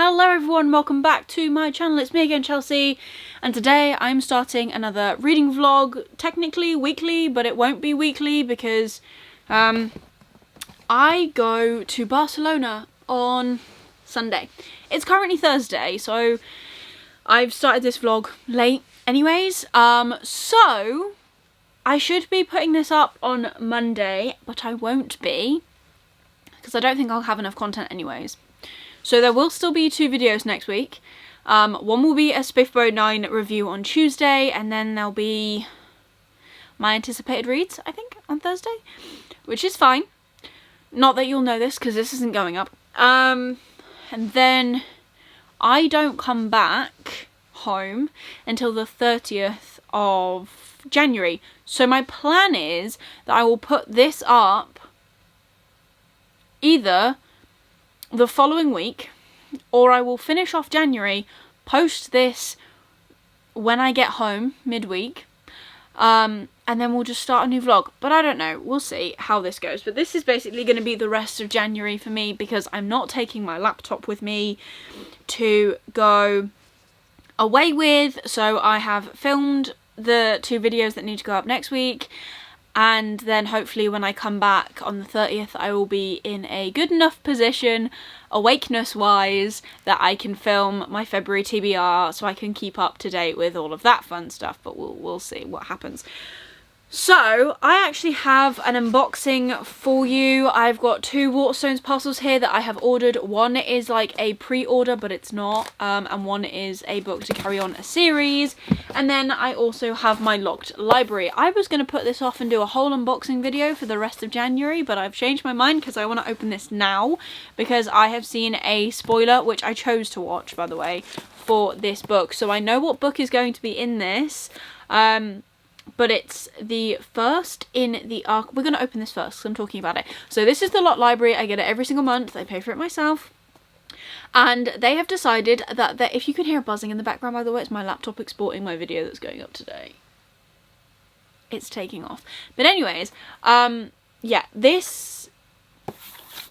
Hello everyone, welcome back to my channel. It's me again, Chelsea, and today I'm starting another reading vlog, technically weekly, but it won't be weekly because I go to Barcelona on Sunday. It's currently Thursday, so I've started this vlog late anyways. So I should be putting this up on Monday, but I won't be because I don't think I'll have enough content anyways. So there will still be 2 videos next week. One will be a Spiffbo 9 review on Tuesday, and then there'll be my anticipated reads, I think, on Thursday, which is fine. Not that you'll know this because this isn't going up. And then I don't come back home until the 30th of January. So my plan is that I will put this up either the following week, or I will finish off January, post this when I get home midweek, and then we'll just start a new vlog. But I don't know, we'll see how this goes. But this is basically going to be the rest of January for me because I'm not taking my laptop with me to go away with. So I have filmed the 2 videos that need to go up next week, and then hopefully when I come back on the 30th I will be in a good enough position awakeness wise that I can film my February TBR, so I can keep up to date with all of that fun stuff. But we'll see what happens. So I actually have an unboxing for you. I've got 2 Waterstones parcels here that I have ordered. One is like a pre-order, but it's not, and one is a book to carry on a series. And then I also have my locked library. I was going to put this off and do a whole unboxing video for the rest of January, but I've changed my mind because I want to open this now because I have seen a spoiler, which I chose to watch, by the way, for this book. So I know what book is going to be in this. But it's the first in the arc. We're going to open this first because I'm talking about it. So this is the Lot Library. I get it every single month. I pay for it myself. And they have decided that if you can hear a buzzing in the background, by the way, it's my laptop exporting my video that's going up today. It's taking off. But anyways, yeah, this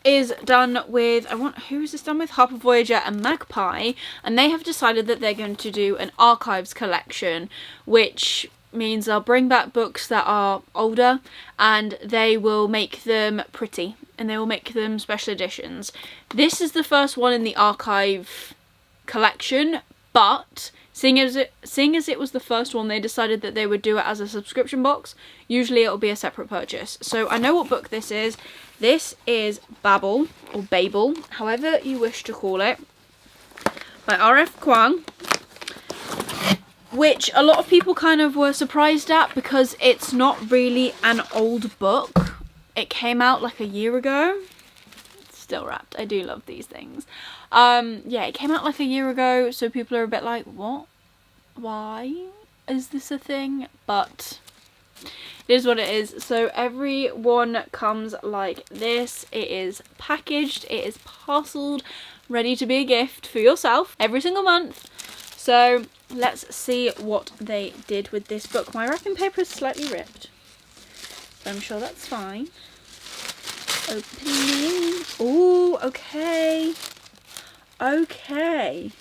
is done with, who is this done with? Harper Voyager and Magpie. And they have decided that they're going to do an archives collection, which means they'll bring back books that are older and they will make them pretty and they will make them special editions. This is the first one in the archive collection, but seeing as it was the first one, they decided that they would do it as a subscription box. Usually it'll be a separate purchase. So I know what book this is. This is Babel, or Babel, however you wish to call it, by R.F. Kuang, which a lot of people kind of were surprised at because it's not really an old book. It came out like a year ago. It's still wrapped. I do love these things. Yeah, it came out like a year ago, so people are a bit like, what? Why is this a thing? But it is what it is. So every one comes like this. It is packaged, it is parceled, ready to be a gift for yourself every single month. So let's see what they did with this book. My wrapping paper is slightly ripped, but I'm sure that's fine. Opening. Ooh, okay. Okay.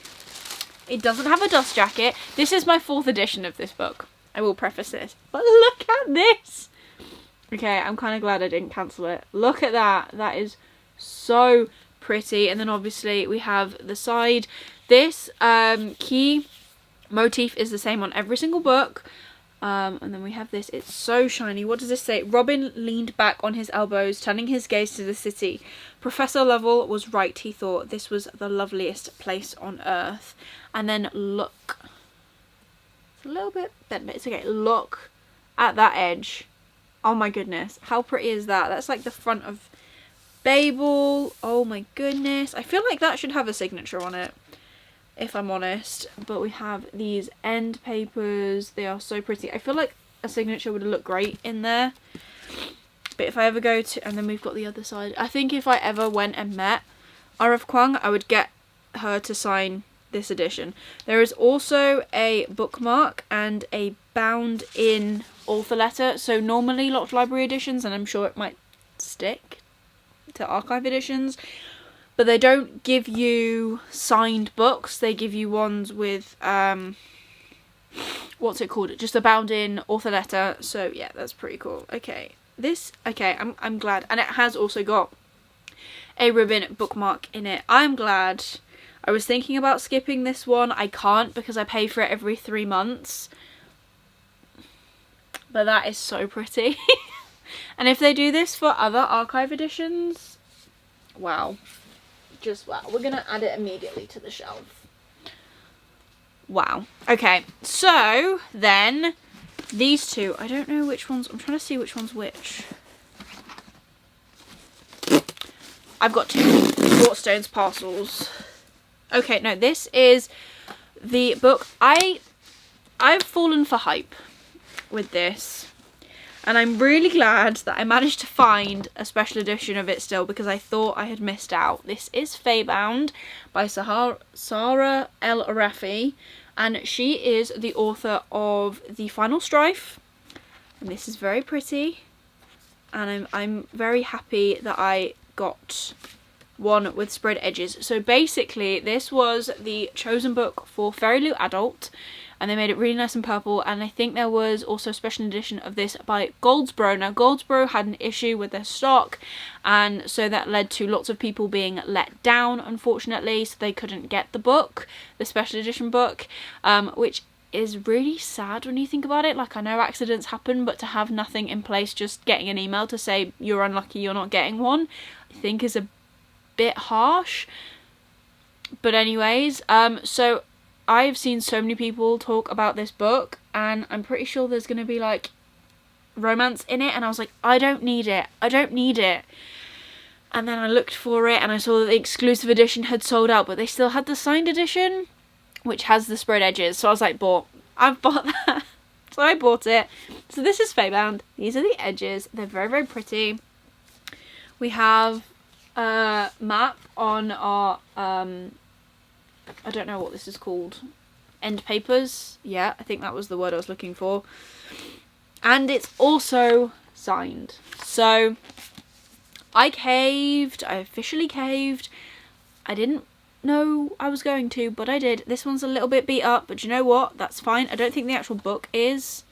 It doesn't have a dust jacket. This is my 4th edition of this book. I will preface this. But look at this. Okay, I'm kind of glad I didn't cancel it. Look at that. That is so pretty. And then obviously we have the side. This key motif is the same on every single book. And then we have this. It's so shiny. What does this say? Robin leaned back on his elbows, turning his gaze to the city. Professor Lovell was right, he thought. This was the loveliest place on earth. And then look. It's a little bit bent, but it's okay. Look at that edge. Oh my goodness. How pretty is that? That's like the front of Babel. Oh my goodness. I feel like that should have a signature on it, if I'm honest. But we have these end papers. They are so pretty. I feel like a signature would look great in there. But if I ever go to, and then we've got the other side. I think if I ever went and met R.F. Kuang, I would get her to sign this edition. There is also a bookmark and a bound in author letter. So normally locked library editions, and I'm sure it might stick to archive editions, but they don't give you signed books. They give you ones with what's it called? Just a bound in author letter. So yeah, that's pretty cool. Okay, I'm glad, and it has also got a ribbon bookmark in it. I'm glad. I was thinking about skipping this one. I can't because I pay for it every 3 months. But that is so pretty. And if they do this for other archive editions, wow. Just wow. We're going to add it immediately to the shelf. Wow. Okay, so then these two, I don't know which ones, I'm trying to see which one's which. I've got two Waterstones parcels. Okay, no, this is the book. I've fallen for hype with this, and I'm really glad that I managed to find a special edition of it still, because I thought I had missed out. This is Faebound by Sara El Arafi, and she is the author of The Final Strife, and this is very pretty, and I'm very happy that I got one with spread edges. So basically this was the chosen book for FairyLoot Adult, and they made it really nice and purple, and I think there was also a special edition of this by Goldsboro. Now Goldsboro had an issue with their stock, and so that led to lots of people being let down, unfortunately, so they couldn't get the book, the special edition book, which is really sad when you think about it. Like, I know accidents happen, but to have nothing in place, just getting an email to say you're unlucky, you're not getting one, I think is a bit harsh. But anyways, so I've seen so many people talk about this book, and I'm pretty sure there's going to be like romance in it, and I was like, I don't need it, and then I looked for it and I saw that the exclusive edition had sold out, but they still had the signed edition, which has the spread edges, so I was like, I've bought that. So I bought it. So this is Faebound. These are the edges. They're very, very pretty. We have map on our I don't know what this is called, end papers. Yeah, I think that was the word I was looking for. And it's also signed. So I officially caved. I didn't know I was going to, but I did. This one's a little bit beat up, but you know what, that's fine. I don't think the actual book is.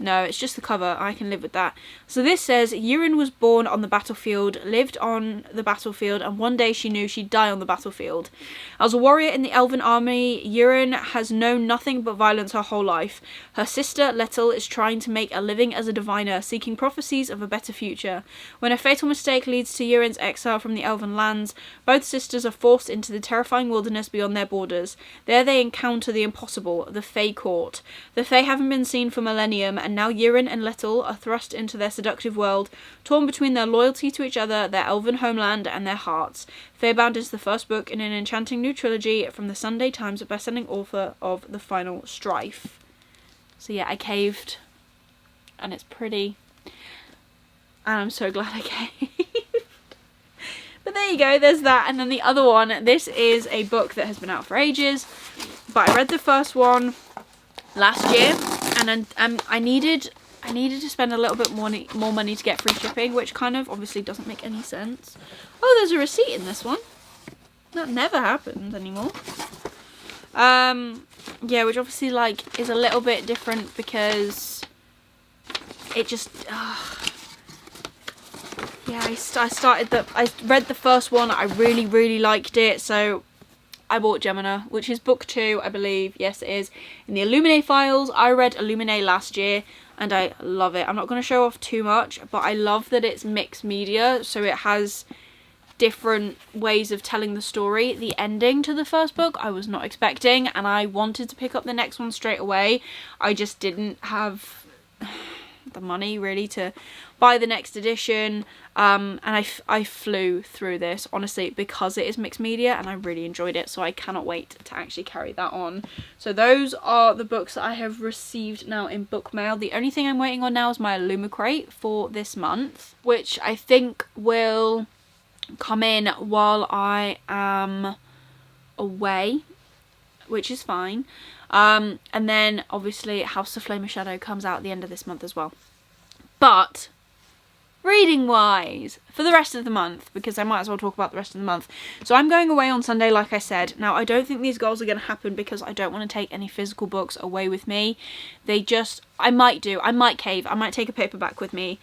No, it's just the cover. I can live with that. So this says, Yurin was born on the battlefield, lived on the battlefield, and one day she knew she'd die on the battlefield. As a warrior in the Elven army, Yurin has known nothing but violence her whole life. Her sister, Lettel, is trying to make a living as a diviner, seeking prophecies of a better future. When a fatal mistake leads to Yurin's exile from the Elven lands, both sisters are forced into the terrifying wilderness beyond their borders. There they encounter the impossible, the Fae Court. The Fae haven't been seen for millennium, and now Yurin and Lettel are thrust into their seductive world, torn between their loyalty to each other, their elven homeland, and their hearts. Faebound is the first book in an enchanting new trilogy from the Sunday Times bestselling author of The Final Strife. So yeah, I caved, and it's pretty, and I'm so glad I caved. But there you go, there's that. And then the other one, this is a book that has been out for ages, but I read the first one last year, and I needed to spend a little bit more money to get free shipping, which kind of obviously doesn't make any sense. Oh, there's a receipt in this one. That never happens anymore. Yeah, which obviously like is a little bit different because it just yeah, I read the first one, I really liked it, so I bought Gemina, which is book 2, I believe. Yes, it is. In the Illuminae files, I read Illuminae last year, and I love it. I'm not going to show off too much, but I love that it's mixed media, so it has different ways of telling the story. The ending to the first book, I was not expecting, and I wanted to pick up the next one straight away. I just didn't have the money, really, to buy the next edition, and I flew through this, honestly, because it is mixed media, and I really enjoyed it, so I cannot wait to actually carry that on. So those are the books that I have received now in book mail. The only thing I'm waiting on now is my Illumicrate for this month, which I think will come in while I am away, which is fine. And then obviously House of Flame and Shadow comes out at the end of this month as well. But reading wise for the rest of the month, because I might as well talk about the rest of the month. So I'm going away on Sunday, like I said. Now, I don't think these goals are going to happen because I don't want to take any physical books away with me. I might cave, I might take a paperback with me,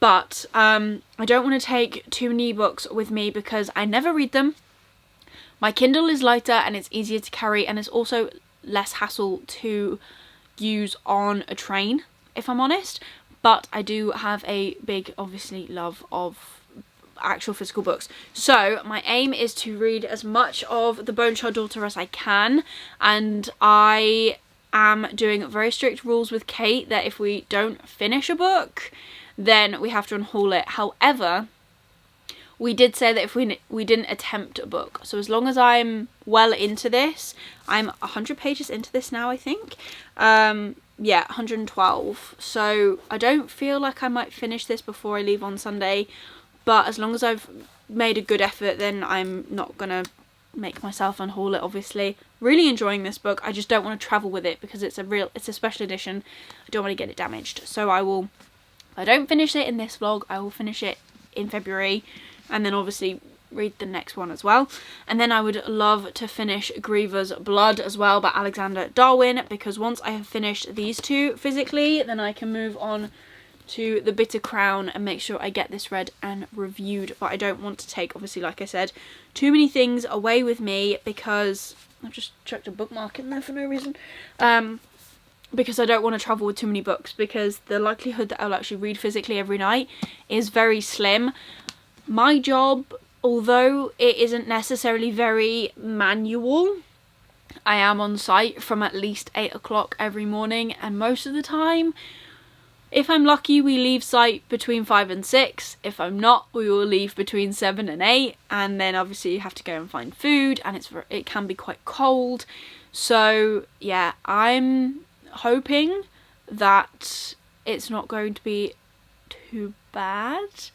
but I don't want to take too many books with me because I never read them. My Kindle is lighter and it's easier to carry, and it's also less hassle to use on a train, if I'm honest. But I do have a big, obviously, love of actual physical books. So my aim is to read as much of The Bone Child Daughter as I can, and I am doing very strict rules with Kate that if we don't finish a book, then we have to unhaul it. However, we did say that if we didn't attempt a book, so as long as I'm well into this, I'm 100 pages into this now, I think. Yeah, 112. So I don't feel like I might finish this before I leave on Sunday, but as long as I've made a good effort, then I'm not gonna make myself unhaul it, obviously. Really enjoying this book. I just don't want to travel with it because it's a special edition. I don't want to get it damaged. So if I don't finish it in this vlog, I will finish it in February, and then obviously read the next one as well. And then I would love to finish Griever's Blood as well by Alexander Darwin, because once I have finished these two physically, then I can move on to The Bitter Crown and make sure I get this read and reviewed. But I don't want to take, obviously, like I said, too many things away with me, because I've just chucked a bookmark in there for no reason. Because I don't want to travel with too many books, because the likelihood that I'll actually read physically every night is very slim. My job, although it isn't necessarily very manual, I am on site from at least 8 o'clock every morning, and most of the time, if I'm lucky, we leave site between 5 and 6. If I'm not, we will leave between 7 and 8, and then obviously you have to go and find food, and it can be quite cold. So yeah, I'm hoping that it's not going to be too bad.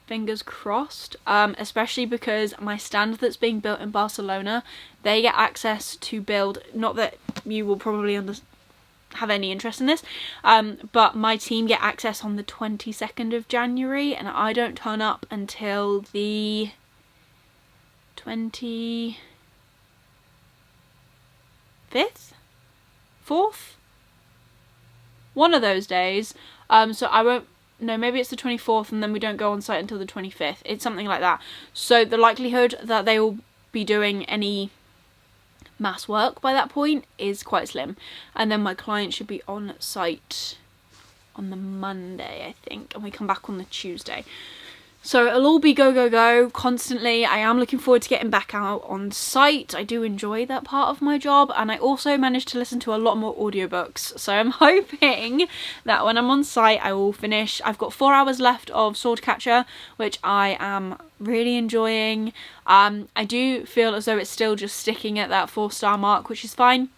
Fingers crossed, especially because my stand that's being built in Barcelona, they get access to build, not that you will probably have any interest in this, but my team get access on the 22nd of January, and I don't turn up until the 25th? 4th? One of those days, so I won't. No, maybe it's the 24th and then we don't go on site until the 25th. It's something like that. So the likelihood that they will be doing any mass work by that point is quite slim. And then my client should be on site on the Monday, I think, and we come back on the Tuesday. So it'll all be go, go, go constantly. I am looking forward to getting back out on site. I do enjoy that part of my job, and I also managed to listen to a lot more audiobooks. So I'm hoping that when I'm on site, I will finish. I've got 4 hours left of Swordcatcher, which I am really enjoying. I do feel as though it's still just sticking at that 4-star mark, which is fine.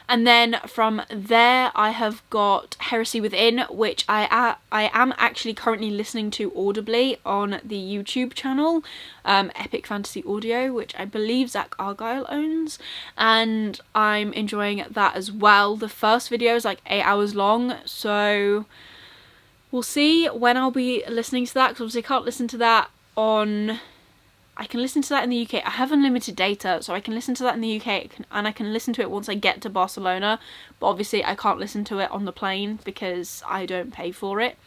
And then from there I have got Heresy Within, which I am actually currently listening to audibly on the YouTube channel, Epic Fantasy Audio, which I believe Zach Argyle owns, and I'm enjoying that as well. The first video is like 8 hours long, so we'll see when I'll be listening to that, because obviously I can't listen to that on... I can listen to that in the UK. I have unlimited data, so I can listen to that in the UK, and I can listen to it once I get to Barcelona, but obviously I can't listen to it on the plane because I don't pay for it.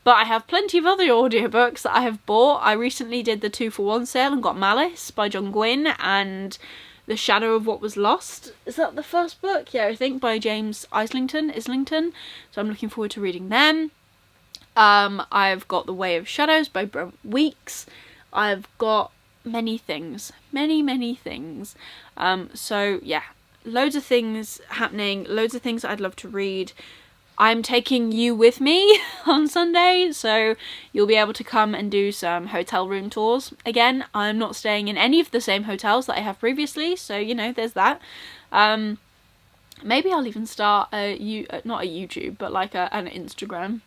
But I have plenty of other audiobooks that I have bought. I recently did the 2-for-1 sale and got Malice by John Gwynne and The Shadow of What Was Lost. Is that the first book? Yeah, I think, by James Islington. So I'm looking forward to reading them. I've got The Way of Shadows by Brent Weeks. I've got many things, many things. So yeah, loads of things happening, loads of things I'd love to read. I'm taking you with me on Sunday, so you'll be able to come and do some hotel room tours. Again, I'm not staying in any of the same hotels that I have previously, so you know, there's that. Maybe I'll even start not a YouTube, but like an Instagram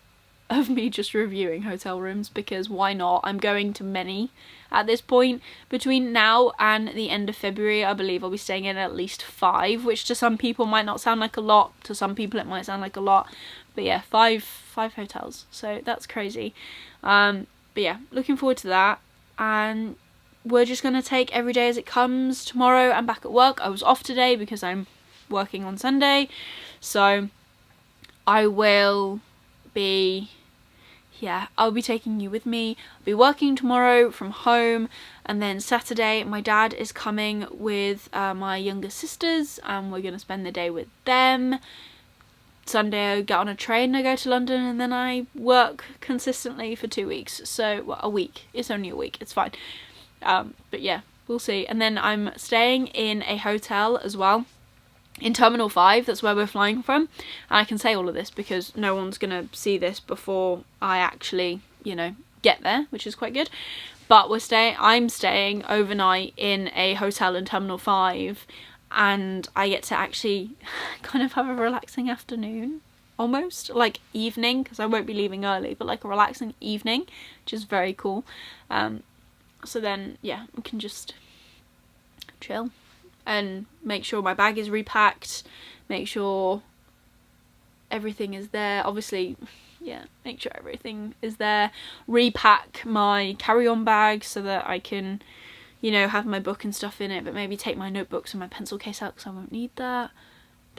of me just reviewing hotel rooms, because why not? I'm going to many, at this point. Between now and the end of February, I believe I'll be staying in at least 5, which to some people might not sound like a lot, to some people it might sound like a lot, but yeah, five hotels, so that's crazy. But yeah, looking forward to that, and we're just going to take every day as it comes. Tomorrow I'm back at work. I was off today because I'm working on Sunday, so I will be, yeah, I'll be taking you with me. I'll be working tomorrow from home, and then Saturday my dad is coming with my younger sisters, and we're going to spend the day with them. Sunday I get on a train, I go to London, and then I work consistently for 2 weeks. So, well, a week. It's only a week. It's fine. But yeah, we'll see. And then I'm staying in a hotel as well in Terminal 5. That's where we're flying from. And I can say all of this because no one's going to see this before I actually, you know, get there, which is quite good. But I'm staying overnight in a hotel in Terminal 5. And I get to actually kind of have a relaxing afternoon, almost, like evening, because I won't be leaving early, but like a relaxing evening, which is very cool. So then, yeah, we can just chill and make sure my bag is repacked, make sure everything is there, obviously, yeah, make sure everything is there, repack my carry-on bag so that I can, you know, have my book and stuff in it, but maybe take my notebooks and my pencil case out because I won't need that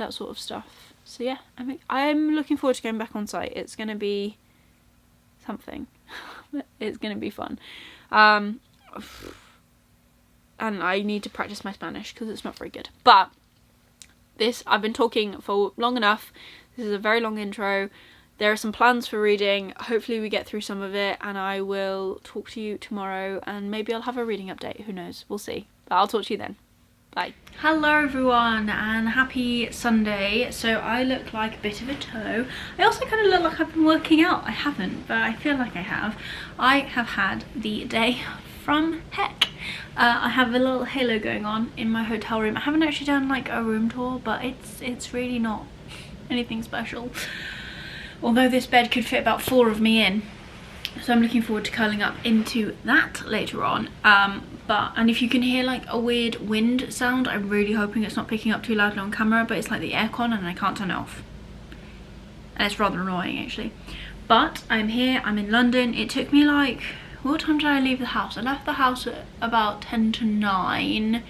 sort of stuff. So yeah, I'm looking forward to going back on site. It's going to be something. It's going to be fun. And I need to practice my Spanish because it's not very good. But I've been talking for long enough. This is a very long intro. There are some plans for reading. Hopefully we get through some of it, and I will talk to you tomorrow, and maybe I'll have a reading update. Who knows? We'll see. But I'll talk to you then. Bye. Hello everyone, and happy Sunday. So I look like a bit of a toe. I also kind of look like I've been working out. I haven't, but I feel like I have. I have had the day from heck. I have a little halo going on in my hotel room. I haven't actually done like a room tour, but it's really not anything special. Although this bed could fit about 4 of me in. So I'm looking forward to curling up into that later on. And if you can hear like a weird wind sound, I'm really hoping it's not picking up too loudly on camera, but it's like the aircon and I can't turn it off. And it's rather annoying actually. But I'm here, I'm in London. It took me like, what time did I leave the house? I left the house at about 10 to 9.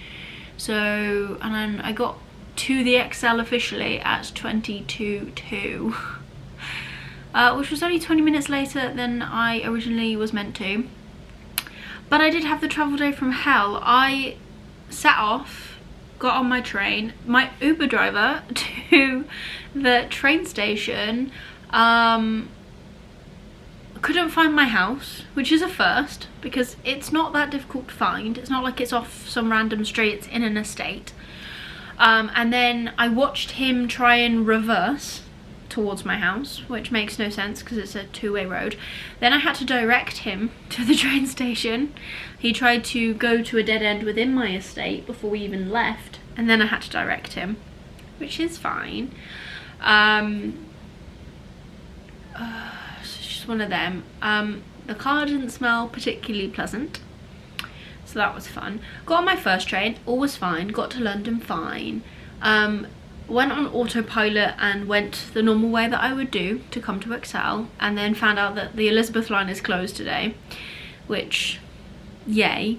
So, and then I got to the XL officially at 22:02. Which was only 20 minutes later than I originally was meant to. But I did have the travel day from hell. I set off, got on my train. My Uber driver to the train station couldn't find my house, which is a first because it's not that difficult to find. It's not like it's off some random street, it's in an estate. And then I watched him try and reverse towards my house, which makes no sense because it's a two-way road. Then I had to direct him to the train station. He tried to go to a dead end within my estate before we even left, and then I had to direct him, which is fine. It's just one of them. The car didn't smell particularly pleasant, so that was fun. Got on my first train, all was fine. Got to London fine. Went on autopilot and went the normal way that I would do to come to Excel, and then found out that the Elizabeth line is closed today, which, yay.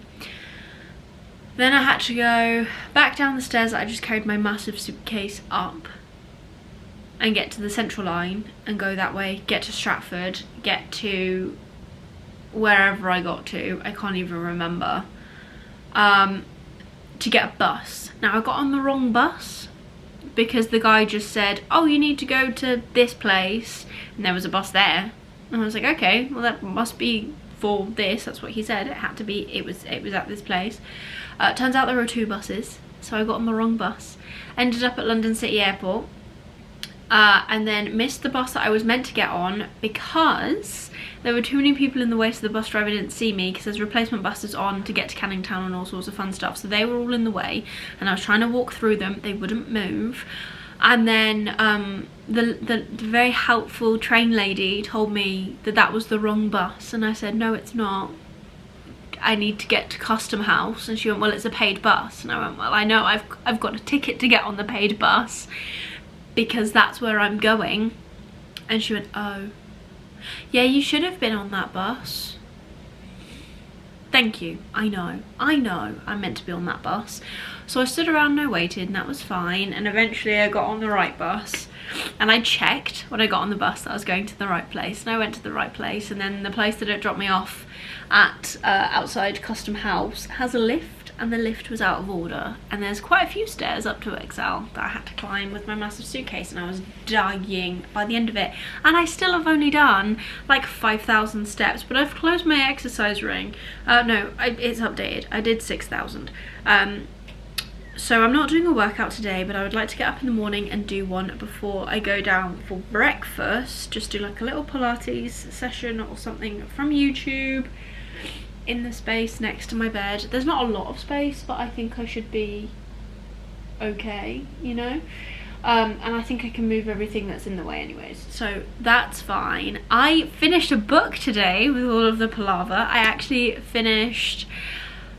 Then I had to go back down the stairs that I just carried my massive suitcase up and get to the Central line and go that way, get to Stratford, get to wherever I got to, I can't even remember, to get a bus. Now I got on the wrong bus because the guy just said, oh, you need to go to this place, and there was a bus there, and I was like, okay, well that must be for this. That's what he said. It had to be, it was at this place. Turns out there were 2 buses, so I got on the wrong bus, ended up at London City Airport, and then missed the bus that I was meant to get on because there were too many people in the way, so the bus driver didn't see me because there's replacement buses on to get to Canning Town and all sorts of fun stuff. So they were all in the way, and I was trying to walk through them. They wouldn't move. And then the very helpful train lady told me that that was the wrong bus, and I said, no, it's not. I need to get to Custom House, and she went, well, it's a paid bus. And I went, well, I know, I've got a ticket to get on the paid bus because that's where I'm going. And she went, oh, yeah, you should have been on that bus. Thank you. I know I'm meant to be on that bus. So I stood around and I waited, and that was fine. And eventually I got on the right bus, and I checked when I got on the bus that I was going to the right place, and I went to the right place. And then the place that it dropped me off at outside Custom House has a lift, and the lift was out of order, and there's quite a few stairs up to XL that I had to climb with my massive suitcase, and I was dying by the end of it. And I still have only done like 5,000 steps, but I've closed my exercise ring. No, it's updated. I did 6,000. So I'm not doing a workout today, but I would like to get up in the morning and do one before I go down for breakfast. Just do like a little Pilates session or something from YouTube in the space next to my bed. There's not a lot of space, but I think I should be okay, you know? And I think I can move everything that's in the way anyways, so that's fine. I finished a book today with all of the palaver. I actually finished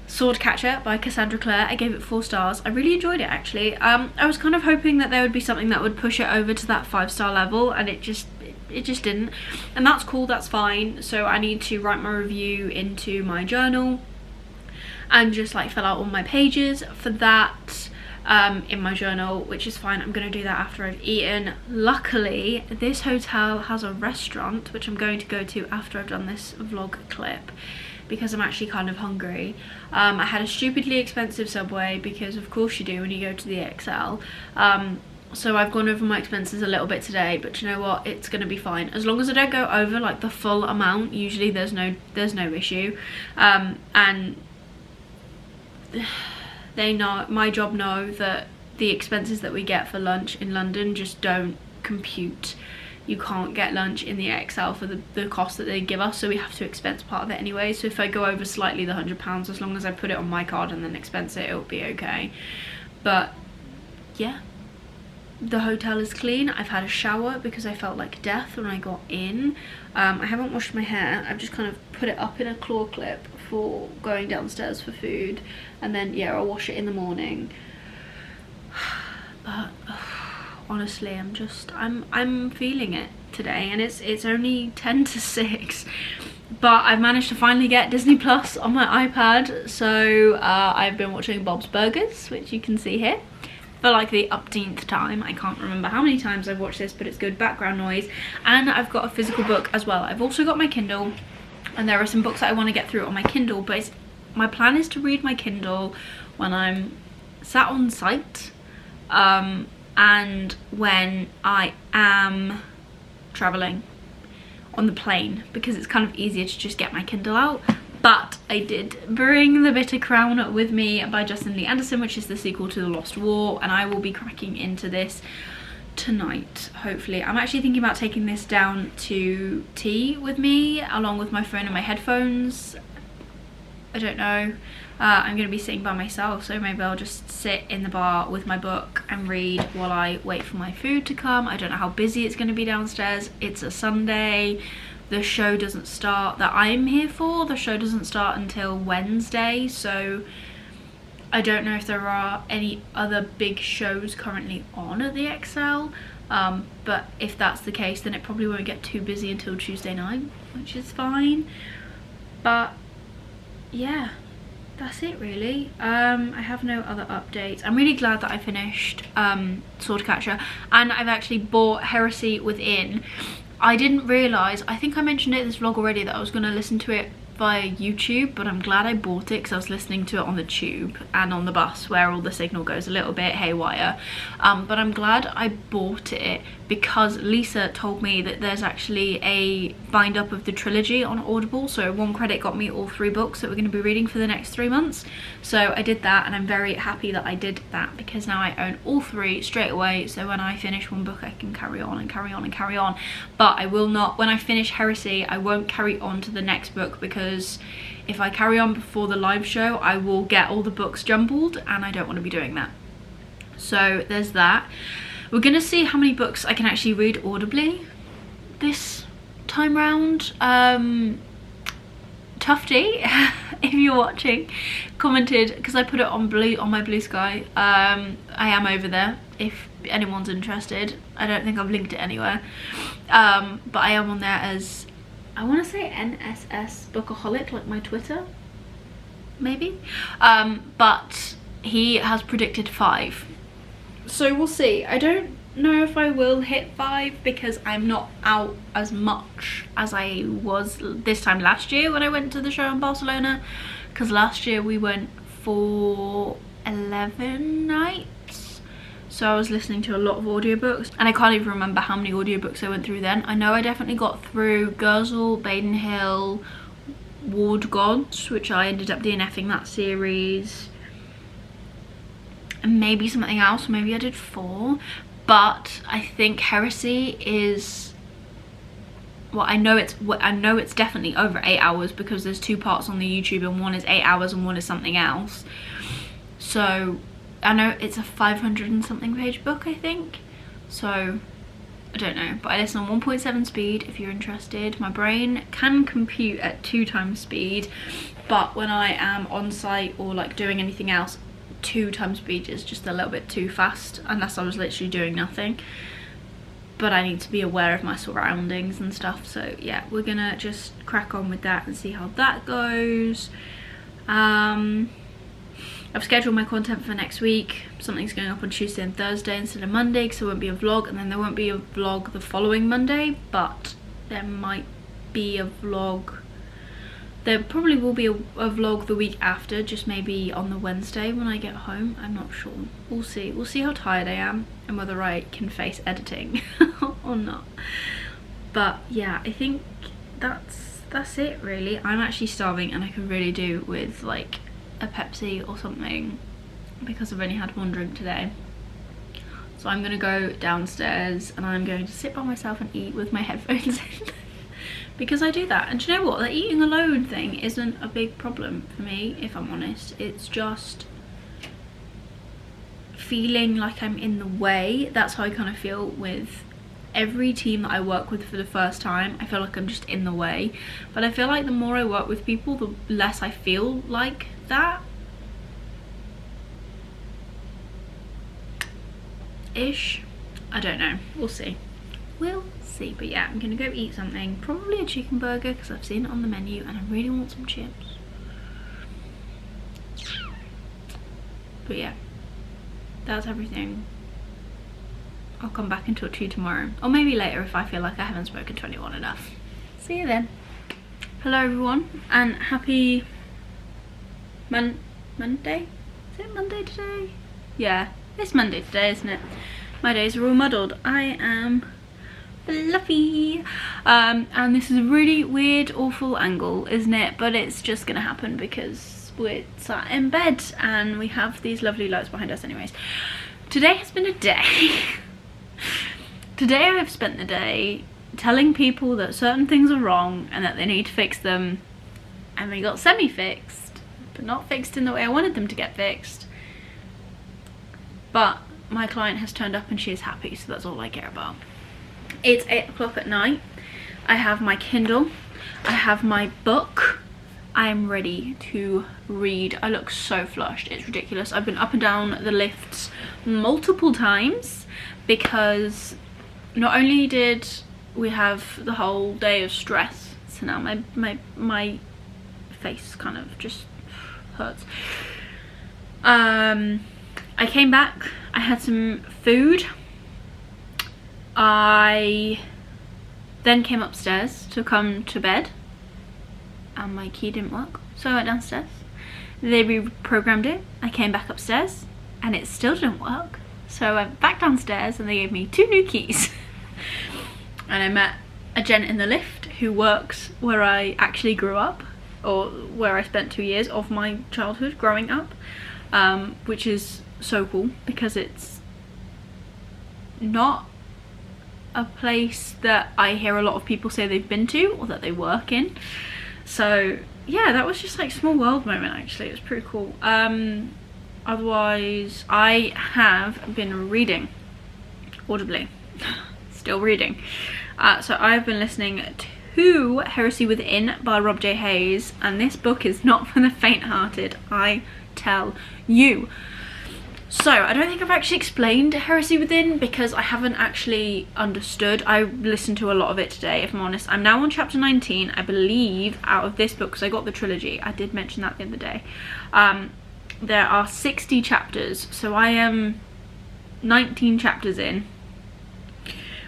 Swordcatcher by Cassandra Clare. I gave it 4 stars. I really enjoyed it, actually. I was kind of hoping that there would be something that would push it over to that 5-star level, and it just didn't, and that's cool, that's fine. So I need to write my review into my journal and just like fill out all my pages for that in my journal, which is fine. I'm gonna do that after I've eaten. Luckily, this hotel has a restaurant which I'm going to go to after I've done this vlog clip, because I'm actually kind of hungry. I had a stupidly expensive Subway, because of course you do when you go to the XL. So I've gone over my expenses a little bit today, but you know what, it's gonna be fine as long as I don't go over like the full amount. Usually there's no issue, and they know, my job know that the expenses that we get for lunch in London just don't compute. You can't get lunch in the XL for the cost that they give us, so we have to expense part of it anyway. So if I go over slightly the £100, as long as I put it on my card and then expense it, it'll be okay. But yeah, the hotel is clean. I've had a shower because I felt like death when I got in. I haven't washed my hair. I've just kind of put it up in a claw clip for going downstairs for food, and then yeah, I'll wash it in the morning. But honestly, I'm feeling it today, and it's only 10 to 6, but I've managed to finally get Disney Plus on my iPad. So I've been watching Bob's Burgers, which you can see here, for like the upteenth time. I can't remember how many times I've watched this, but it's good background noise. And I've got a physical book as well. I've also got my Kindle, and there are some books that I want to get through on my Kindle, but my plan is to read my Kindle when I'm sat on site, and when I am traveling on the plane, because it's kind of easier to just get my Kindle out. But I did bring The Bitter Crown with me by Justin Lee Anderson, which is the sequel to The Lost War, and I will be cracking into this tonight, hopefully. I'm actually thinking about taking this down to tea with me, along with my phone and my headphones. I don't know. I'm going to be sitting by myself, so maybe I'll just sit in the bar with my book and read while I wait for my food to come. I don't know how busy it's going to be downstairs. It's a Sunday. The show doesn't start, that I'm here for, the show doesn't start until Wednesday, so I don't know if there are any other big shows currently on at the XL, but if that's the case, then it probably won't get too busy until Tuesday night, which is fine. But yeah, that's it really. I have no other updates. I'm really glad that I finished Swordcatcher, and I've actually bought Heresy Within. I didn't realise, I think I mentioned it in this vlog already, that I was going to listen to it via YouTube, but I'm glad I bought it because I was listening to it on the tube and on the bus where all the signal goes a little bit haywire. But I'm glad I bought it because Lisa told me that there's actually a bind up of the trilogy on Audible, so 1 credit got me all 3 books that we're going to be reading for the next 3 months. So I did that, and I'm very happy that I did that because now I own all 3 straight away, so when I finish one book I can carry on and carry on and carry on. But I will not, when I finish Heresy, I won't carry on to the next book, because if I carry on before the live show I will get all the books jumbled, and I don't want to be doing that. So there's that. We're gonna see how many books I can actually read audibly this time round. To Tufty, if you're watching, commented, because I put it on my Blue Sky. I am over there if anyone's interested. I don't think I've linked it anywhere, but I am on there as, I want to say NSS Bookaholic, like my Twitter, maybe. But he has predicted 5, so we'll see. I don't know if I will hit 5 because I'm not out as much as I was this time last year when I went to the show in Barcelona, because last year we went for 11 nights, so I was listening to a lot of audiobooks, and I can't even remember how many audiobooks I went through then. I know I definitely got through Gurzel, Baden Hill, Ward Gods, which I ended up DNFing that series, and maybe something else. Maybe I did 4. But I think Heresy is, well, I know it's definitely over 8 hours, because there's 2 parts on the YouTube, and one is 8 hours and one is something else. So I know it's a 500 and something page book, I think. So I don't know, but I listen on 1.7 speed if you're interested. My brain can compute at 2 times speed, but when I am on site or like doing anything else, 2 times speed is just a little bit too fast, unless I was literally doing nothing. But I need to be aware of my surroundings and stuff, so yeah, we're gonna just crack on with that and see how that goes. I've scheduled my content for next week. Something's going up on Tuesday and Thursday instead of Monday, because there won't be a vlog, and then there won't be a vlog the following Monday, but there might be a vlog. There probably will be a vlog the week after, just maybe on the Wednesday when I get home. I'm not sure. We'll see. We'll see how tired I am and whether I can face editing or not. But yeah, I think that's it really. I'm actually starving, and I could really do with like a Pepsi or something, because I've only had 1 drink today. So I'm gonna go downstairs and I'm going to sit by myself and eat with my headphones in. Because I do that, and do you know what, the eating alone thing isn't a big problem for me, if I'm honest. It's just feeling like I'm in the way. That's how I kind of feel with every team that I work with for the first time. I feel like I'm just in the way, but I feel like the more I work with people, the less I feel like that ish. I don't know, we'll see. We'll see. But yeah, I'm gonna go eat something, probably a chicken burger, because I've seen it on the menu and I really want some chips. But yeah, that's everything. I'll come back and talk to you tomorrow, or maybe later if I feel like I haven't spoken to anyone enough. See you then. Hello everyone, and happy Monday? Is it Monday today? Yeah, it's Monday today, isn't it? My days are all muddled. I am fluffy, and this is a really weird, awful angle, isn't it? But it's just gonna happen because we're sat in bed and we have these lovely lights behind us anyways. Today has been a day. Today I've spent the day telling people that certain things are wrong and that they need to fix them, and they got semi-fixed, but not fixed in the way I wanted them to get fixed. But my client has turned up and she is happy, so that's all I care about. It's 8 o'clock at night. I have my Kindle, I have my book. I am ready to read. I look so flushed, it's ridiculous. I've been up and down the lifts multiple times because not only did we have the whole day of stress, so now my face kind of just hurts. I came back, I had some food. I then came upstairs to come to bed, and my key didn't work, so I went downstairs. They reprogrammed it. I came back upstairs and it still didn't work, so I went back downstairs and they gave me 2 new keys. And I met a gent in the lift who works where I actually grew up, or where I spent 2 years of my childhood growing up, which is so cool because it's not a place that I hear a lot of people say they've been to or that they work in. So yeah, that was just like small world moment actually. It was pretty cool. Otherwise I have been reading audibly. Still reading. So I've been listening to Heresy Within by Rob J. Hayes, and this book is not for the faint-hearted, I tell you. So, I don't think I've actually explained Heresy Within because I haven't actually understood. I listened to a lot of it today, if I'm honest. I'm now on chapter 19, I believe, out of this book, because I got the trilogy. I did mention that the other day. There are 60 chapters, so I am 19 chapters in,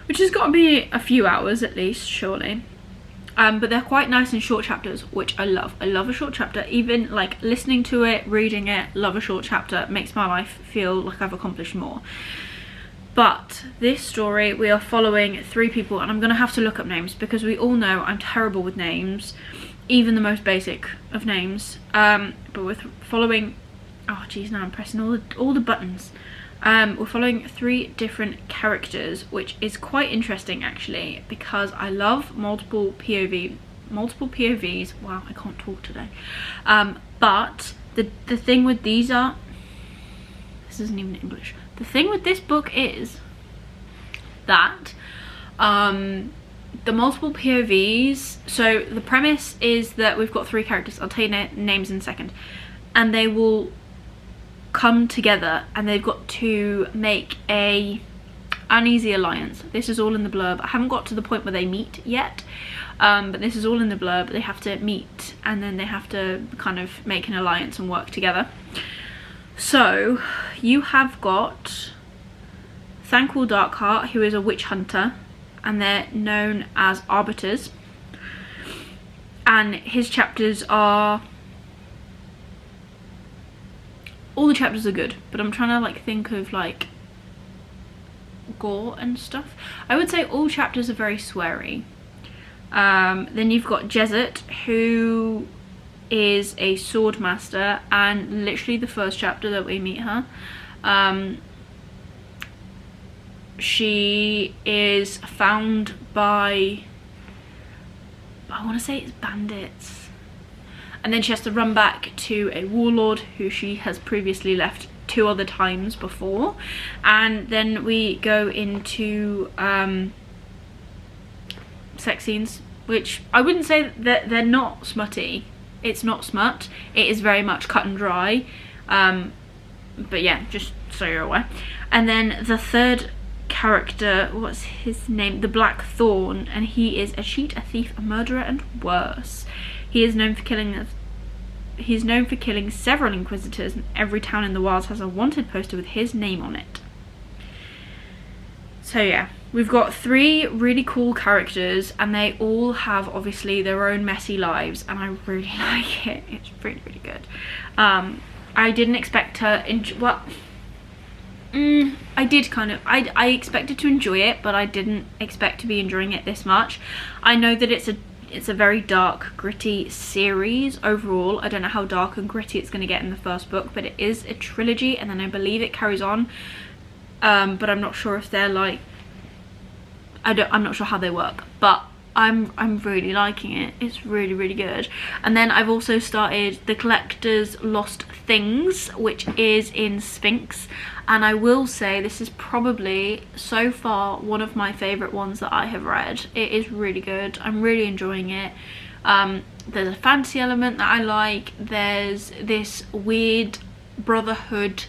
which has got to be a few hours at least, surely. But they're quite nice and short chapters, which I love. I love a short chapter. Even like listening to it, reading it, love a short chapter. It makes my life feel like I've accomplished more. But this story, we are following 3 people, and I'm going to have to look up names because we all know I'm terrible with names, even the most basic of names. But we're following, oh geez, now I'm pressing all the buttons. We're following 3 different characters, which is quite interesting actually, because I love multiple POVs. Wow, I can't talk today. But the thing with these are, this isn't even English. The thing with this book is that the multiple POVs, so the premise is that we've got 3 characters, I'll tell you names in a second, and they will come together and they've got to make a uneasy alliance. This is all in the blurb. I haven't got to the point where they meet yet, but this is all in the blurb. They have to meet and then they have to kind of make an alliance and work together. So you have got Thanquol Darkheart, who is a witch hunter, and they're known as arbiters, and his chapters are, all the chapters are good, but I'm trying to like think of like gore and stuff. I would say all chapters are very sweary. Then you've got Jesset, who is a sword master, and literally the first chapter that we meet her, she is found by, I want to say it's bandits. And then she has to run back to a warlord who she has previously left 2 other times before. And then we go into sex scenes, which I wouldn't say that they're not smutty. It's not smut. It is very much cut and dry. But yeah, just so you're aware. And then the third character, what's his name? The Black Thorn, and he is a cheat, a thief, a murderer, and worse. He is known for killing several inquisitors, and every town in the wilds has a wanted poster with his name on it. So yeah, we've got 3 really cool characters, and they all have obviously their own messy lives, and I really like it. It's really, really good. I didn't expect to I did kind of, I expected to enjoy it, but I didn't expect to be enjoying it this much. I know that it's a very dark, gritty series overall. I don't know how dark and gritty it's going to get in the first book, but it is a trilogy, and then I believe it carries on. But I'm not sure if they're like, I'm not sure how they work, but I'm really liking it. It's really, really good. And then I've also started The Collector's Lost Things, which is in Sphinx, and I will say this is probably so far one of my favourite ones that I have read. It is really good. I'm really enjoying it. There's a fantasy element that I like. There's this weird brotherhood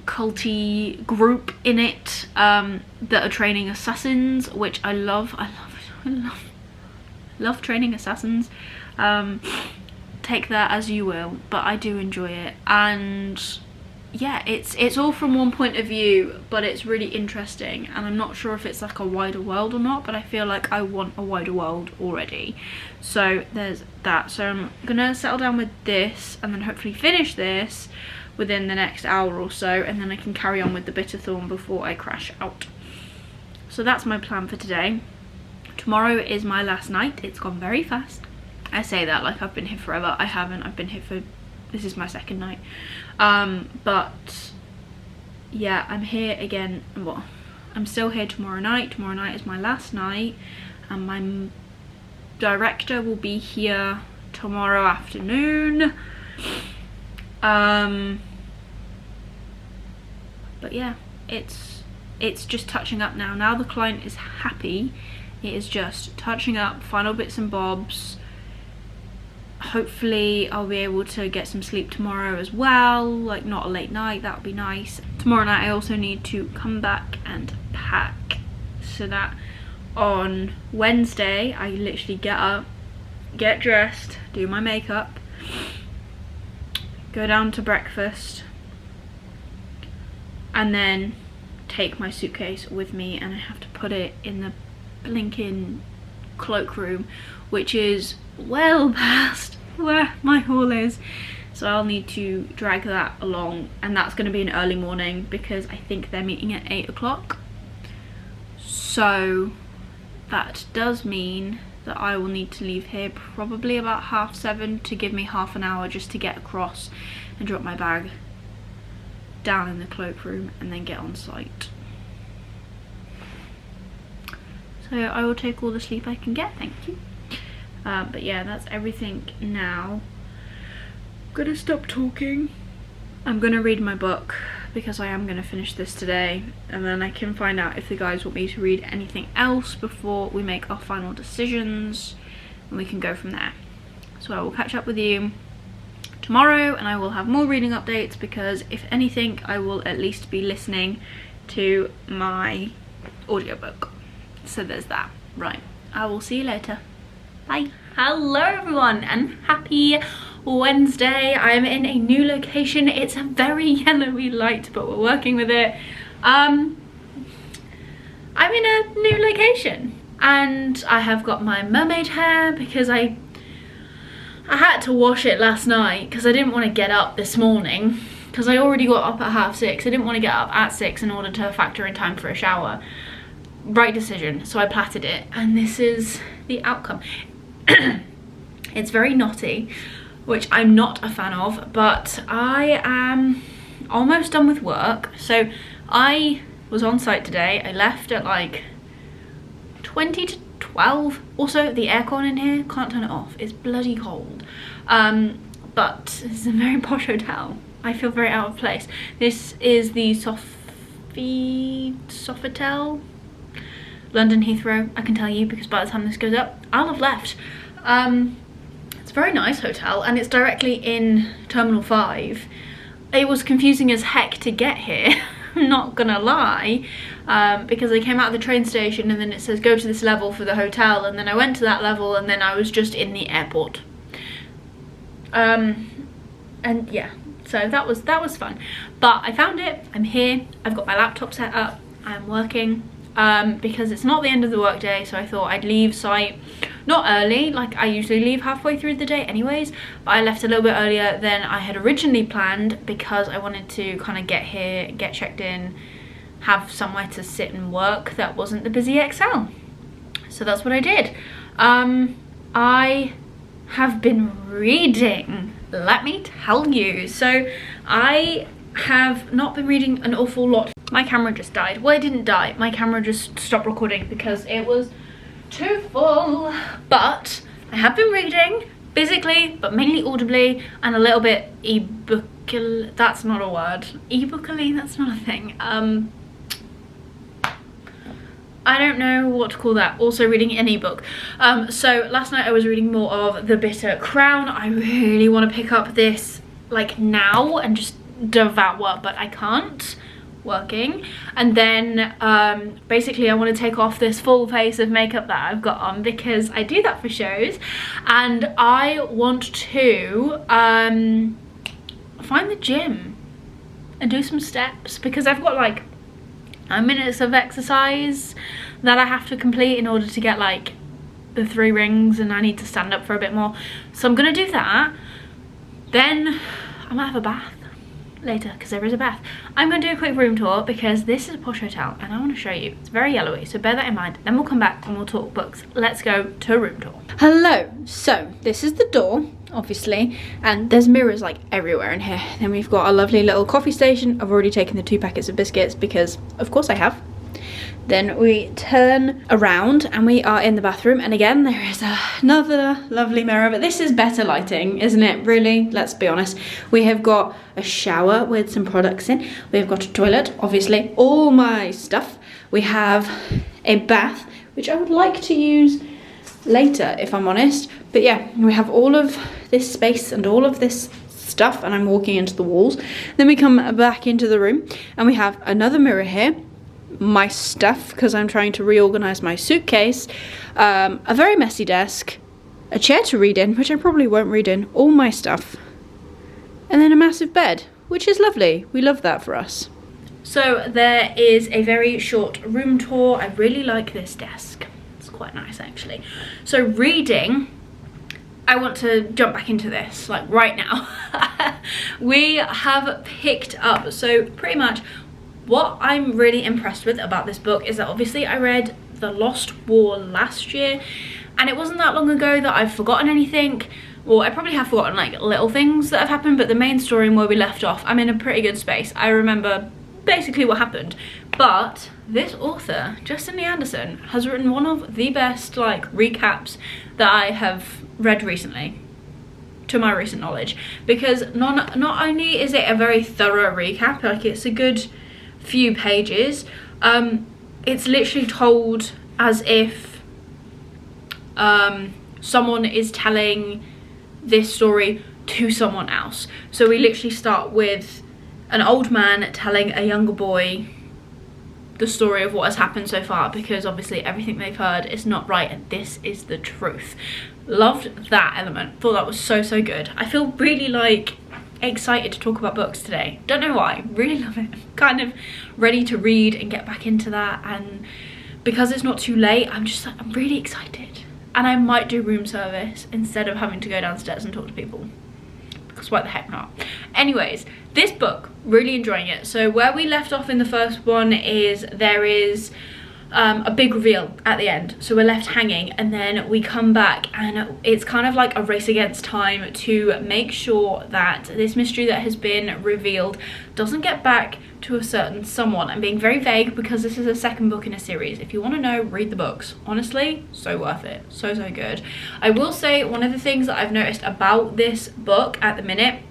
culty group in it that are training assassins, which I love. I love training assassins. Take that as you will, but I do enjoy it. And yeah, it's all from one point of view, but it's really interesting, and I'm not sure if it's like a wider world or not, but I feel like I want a wider world already. So there's that. So I'm gonna settle down with this and then hopefully finish this within the next hour or so, and then I can carry on with the Bitterthorn before I crash out. So that's my plan for today. Tomorrow is my last night. It's gone very fast. I say that like I've been here forever. I haven't. I've been here for, this is my second night. But yeah, I'm here again. Well, I'm still here tomorrow night. Tomorrow night is my last night, and my director will be here tomorrow afternoon. But yeah, it's just touching up now. Now the client is happy, It is just touching up, final bits and bobs. Hopefully I'll be able to get some sleep tomorrow as well, like not a late night, that would be nice. Tomorrow night I also need to come back and pack, so that on Wednesday I literally get up, get dressed, do my makeup, go down to breakfast, and then take my suitcase with me, and I have to put it in the blinking cloakroom, which is well past where my hall is, so I'll need to drag that along, and that's going to be an early morning because I think they're meeting at 8 o'clock. So that does mean that I will need to leave here probably about 7:30 to give me half an hour just to get across and drop my bag down in the cloakroom and then get on site. So I will take all the sleep I can get, thank you. But yeah, that's everything now. I'm gonna stop talking. I'm gonna read my book because I am gonna finish this today, and then I can find out if the guys want me to read anything else before we make our final decisions, and we can go from there. So I will catch up with you tomorrow, and I will have more reading updates because if anything I will at least be listening to my audiobook. So there's that. Right, I will see you later. Bye. Hello everyone and happy Wednesday. I am in a new location. It's a very yellowy light, but we're working with it. I'm in a new location and I have got my mermaid hair because I had to wash it last night because I didn't want to get up this morning because I already got up at 6:30. I didn't want to get up at 6 in order to factor in time for a shower. Right decision. So I plaited it and this is the outcome. It's very knotty, which I'm not a fan of, but I am almost done with work. So I was on site today. I left at like 20 to 12. Also, the aircon in here, can't turn it off. It's bloody cold. But this is a very posh hotel. I feel very out of place. This is the Sofitel, London Heathrow. I can tell you because by the time this goes up, I'll have left. It's a very nice hotel and it's directly in Terminal 5. It was confusing as heck to get here, I'm not gonna lie, because I came out of the train station and then it says go to this level for the hotel, and then I went to that level and then I was just in the airport. And yeah, so that was fun. But I found it, I'm here, I've got my laptop set up, I'm working. Because it's not the end of the workday, so I thought I'd leave site not early, like I usually leave halfway through the day anyways, but I left a little bit earlier than I had originally planned because I wanted to kind of get here, get checked in, have somewhere to sit and work that wasn't the busy XL. So that's what I did. I have been reading, let me tell you. So I have not been reading an awful lot. My camera just died. Well, it didn't die. My camera just stopped recording because it was too full. But I have been reading, physically, but mainly audibly, and a little bit e-bookily. That's not a word. E-bookily, that's not a thing. I don't know what to call that. Also reading an ebook. So last night I was reading more of The Bitter Crown. I really want to pick up this like now and just devour, but I can't. Working. And then basically I want to take off this full face of makeup that I've got on because I do that for shows, and I want to find the gym and do some steps because I've got like 9 minutes of exercise that I have to complete in order to get like the 3 rings, and I need to stand up for a bit more. So I'm gonna do that. Then I'm gonna have a bath later because there is a bath. I'm going to do a quick room tour because this is a posh hotel and I want to show you. It's very yellowy, so bear that in mind. Then we'll come back and we'll talk books. Let's go to a room tour. Hello. So this is the door, obviously, and there's mirrors like everywhere in here. Then we've got a lovely little coffee station. I've already taken the 2 packets of biscuits because of course I have. Then we turn around and we are in the bathroom, and again there is another lovely mirror, but this is better lighting, isn't it? Really, let's be honest. We have got a shower with some products in. We've got a toilet, obviously, all my stuff. We have a bath which I would like to use later, if I'm honest. But yeah, we have all of this space and all of this stuff, and I'm walking into the walls. Then we come back into the room and we have another mirror here, my stuff, because I'm trying to reorganize my suitcase, a very messy desk, a chair to read in, which I probably won't read in, all my stuff, and then a massive bed, which is lovely. We love that for us. So there is a very short room tour. I really like this desk. It's quite nice actually. So reading, I want to jump back into this like right now. We have picked up, so pretty much what I'm really impressed with about this book is that obviously I read The Lost War last year, and it wasn't that long ago that I've forgotten anything. Well, I probably have forgotten like little things that have happened, but the main story and where we left off, I'm in a pretty good space. I remember basically what happened. But this author, Justin Lee Anderson, has written one of the best like recaps that I have read recently, to my recent knowledge, because not only is it a very thorough recap, like it's a good few pages, it's literally told as if someone is telling this story to someone else. So we literally start with an old man telling a younger boy the story of what has happened so far, because obviously everything they've heard is not right and this is the truth. Loved that element. Thought that was so good. I feel really like excited to talk about books today. Don't know why. Really love it. Kind of ready to read and get back into that, and because it's not too late, I'm just like, I'm really excited. And I might do room service instead of having to go downstairs and talk to people, because why the heck not. Anyways, this book, really enjoying it. So where we left off in the first one is there is a big reveal at the end, so we're left hanging, and then we come back and it's kind of like a race against time to make sure that this mystery that has been revealed doesn't get back to a certain someone. I'm being very vague because this is a second book in a series. If you want to know, read the books. Honestly, so worth it. So good. I will say one of the things that I've noticed about this book at the minute,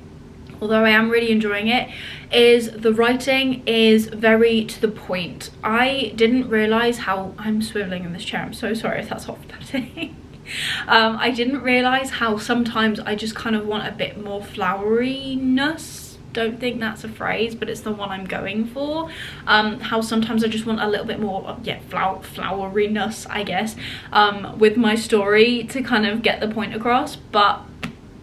although I am really enjoying it, is the writing is very to the point. I didn't realise how, I'm swiveling in this chair, I'm so sorry if that's off-putting. I didn't realise how sometimes I just kind of want a bit more floweriness. Don't think that's a phrase, but it's the one I'm going for. How sometimes I just want a little bit more, yeah, floweriness, I guess, with my story to kind of get the point across, but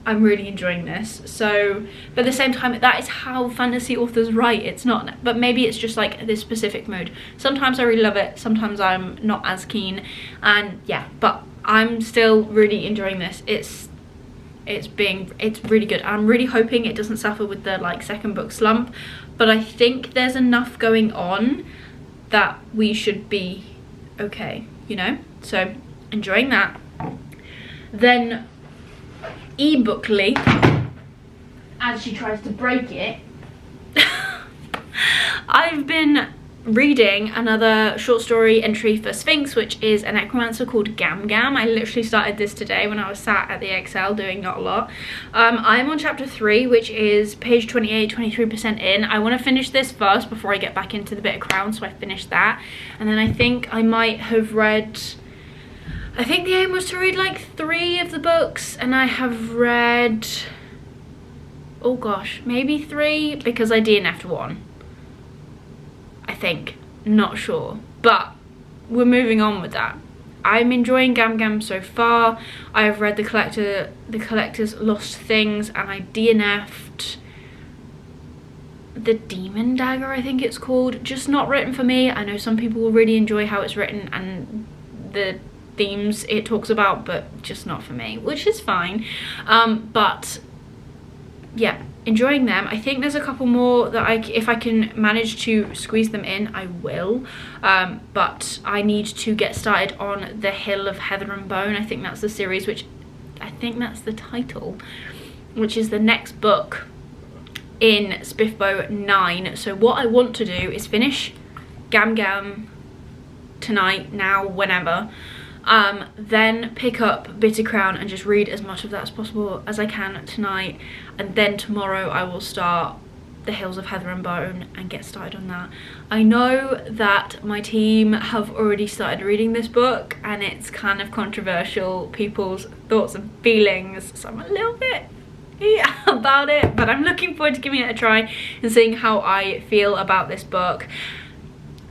I'm really enjoying this. So, but at the same time, that is how fantasy authors write. It's not, but maybe it's just like this specific mood. Sometimes I really love it, sometimes I'm not as keen, and yeah, but I'm still really enjoying this. It's really good. I'm really hoping it doesn't suffer with the like second book slump, but I think there's enough going on that we should be okay, you know? So enjoying that. Then ebookly, as she tries to break it, I've been reading another short story entry for Sphinx, which is a necromancer called Gam Gam. I literally started this today when I was sat at the Excel doing not a lot. I'm on chapter 3, which is page 28, 23% in. I want to finish this first before I get back into the bit of Crown, so I finished that, and then I think I might have read, I think the aim was to read like 3 of the books, and I have read, oh gosh, maybe 3, because I DNF'd 1. I think, not sure, but we're moving on with that. I'm enjoying Gam Gam so far. I've read the Collector's Lost Things, and I DNF'd The Demon Dagger, I think it's called. Just not written for me. I know some people will really enjoy how it's written and the themes it talks about, but just not for me, which is fine. But yeah, enjoying them. I think there's a couple more that if I can manage to squeeze them in, I will, but I need to get started on The Hill of Heather and Bone. I think that's the series, which I think that's the title, which is the next book in Spiffbo 9. So what I want to do is finish Gam Gam tonight, now, whenever, then pick up Bitter Crown and just read as much of that as possible as I can tonight, and then tomorrow I will start The Hills of Heather and Bone and get started on that. I know that my team have already started reading this book and it's kind of controversial, people's thoughts and feelings, so I'm a little bit about it, but I'm looking forward to giving it a try and seeing how I feel about this book.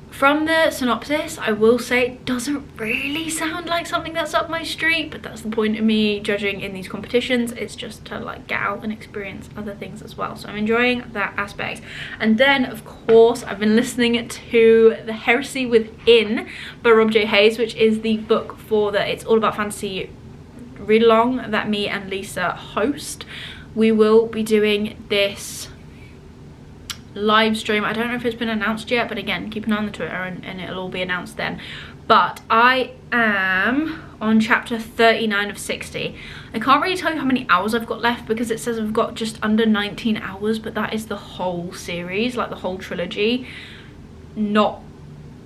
From the synopsis, I will say it doesn't really sound like something that's up my street, but that's the point of me judging in these competitions. It's just to like get out and experience other things as well. So I'm enjoying that aspect. And then of course I've been listening to The Heresy Within by Rob J. Hayes, which is the book for the It's All About Fantasy read along that me and Lisa host. We will be doing this live stream. I don't know if it's been announced yet, but again, keep an eye on the Twitter and it'll all be announced then. But I am on chapter 39 of 60. I can't really tell you how many hours I've got left because it says I've got just under 19 hours, but that is the whole series, like the whole trilogy, not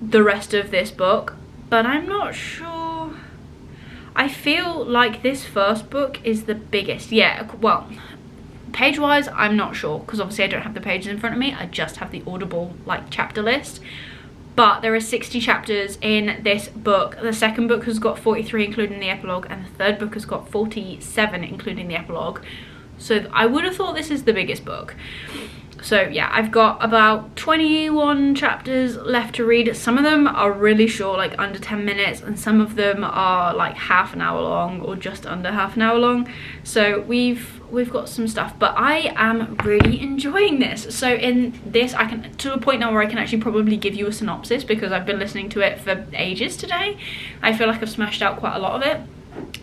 the rest of this book. But I'm not sure. I feel like this first book is the biggest. Yeah, well, page wise I'm not sure because obviously I don't have the pages in front of me, I just have the Audible like chapter list, but there are 60 chapters in this book. The second book has got 43 including the epilogue, and the third book has got 47 including the epilogue, so I would have thought this is the biggest book. So yeah, I've got about 21 chapters left to read. Some of them are really short, like under 10 minutes, and some of them are like half an hour long or just under half an hour long. So we've got some stuff, but I am really enjoying this. So in this, I can, to a point now where I can actually probably give you a synopsis because I've been listening to it for ages today. I feel like I've smashed out quite a lot of it.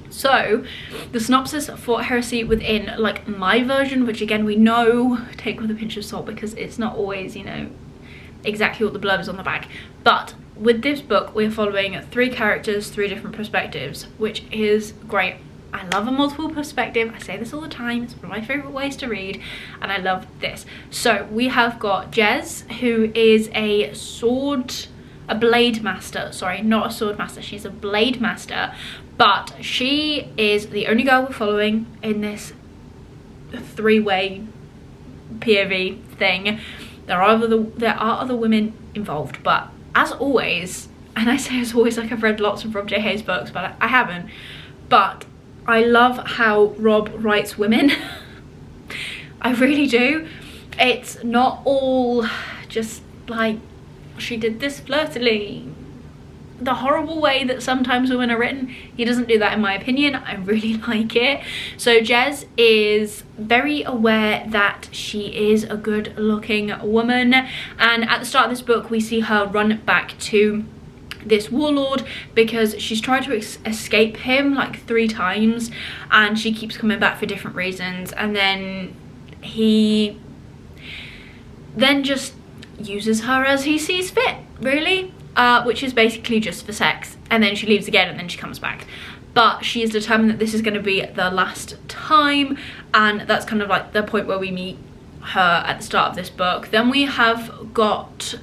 So the synopsis for Heresy Within, like my version, which again we know, take with a pinch of salt because it's not always, you know, exactly what the blurb is on the back, but with this book we're following 3 characters, 3 different perspectives, which is great. I love a multiple perspective. I say this all the time, it's one of my favorite ways to read, and I love this. So we have got Jez, who is a blade master, sorry, not a sword master, she's a blade master, but she is the only girl we're following in this 3-way POV thing. There are other women involved, but as always, and I say as always like I've read lots of Rob J. Hayes books, but I haven't, but I love how Rob writes women. I really do. It's not all just like she did this flirtily, the horrible way that sometimes women are written. He doesn't do that in my opinion. I really like it. So Jez is very aware that she is a good looking woman, and at the start of this book we see her run back to this warlord because she's tried to escape him like 3 times and she keeps coming back for different reasons, and then he then just uses her as he sees fit, really, which is basically just for sex, and then she leaves again and then she comes back. But she is determined that this is going to be the last time, and that's kind of like the point where we meet her at the start of this book. Then we have got,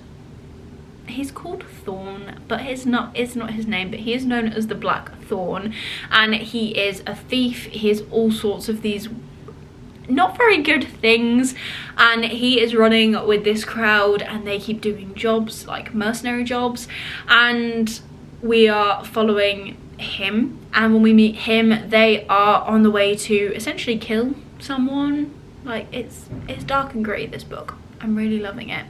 he's called Thorn, but it's not his name, but he is known as the Black Thorn, and he is a thief. He is all sorts of these not very good things, and he is running with this crowd and they keep doing jobs, like mercenary jobs, and we are following him, and when we meet him they are on the way to essentially kill someone. Like it's dark and gritty, this book. I'm really loving it.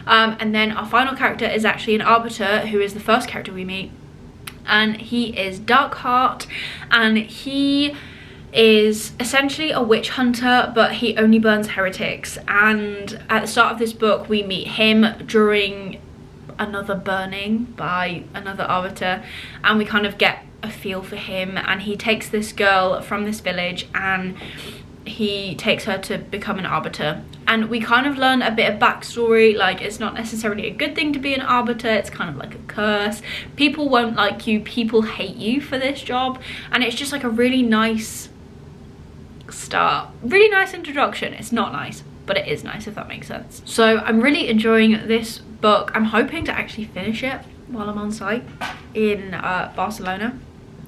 And then our final character is actually an arbiter, who is the first character we meet, and he is Darkheart, and he is essentially a witch hunter, but he only burns heretics. And at the start of this book we meet him during another burning by another arbiter, and we kind of get a feel for him, and he takes this girl from this village and he takes her to become an arbiter, and we kind of learn a bit of backstory. Like, it's not necessarily a good thing to be an arbiter, it's kind of like a curse. People won't like you, people hate you for this job, and it's just like a really nice start, really nice introduction. It's not nice, but it is nice, if that makes sense. So I'm really enjoying this book. I'm hoping to actually finish it while I'm on site in Barcelona.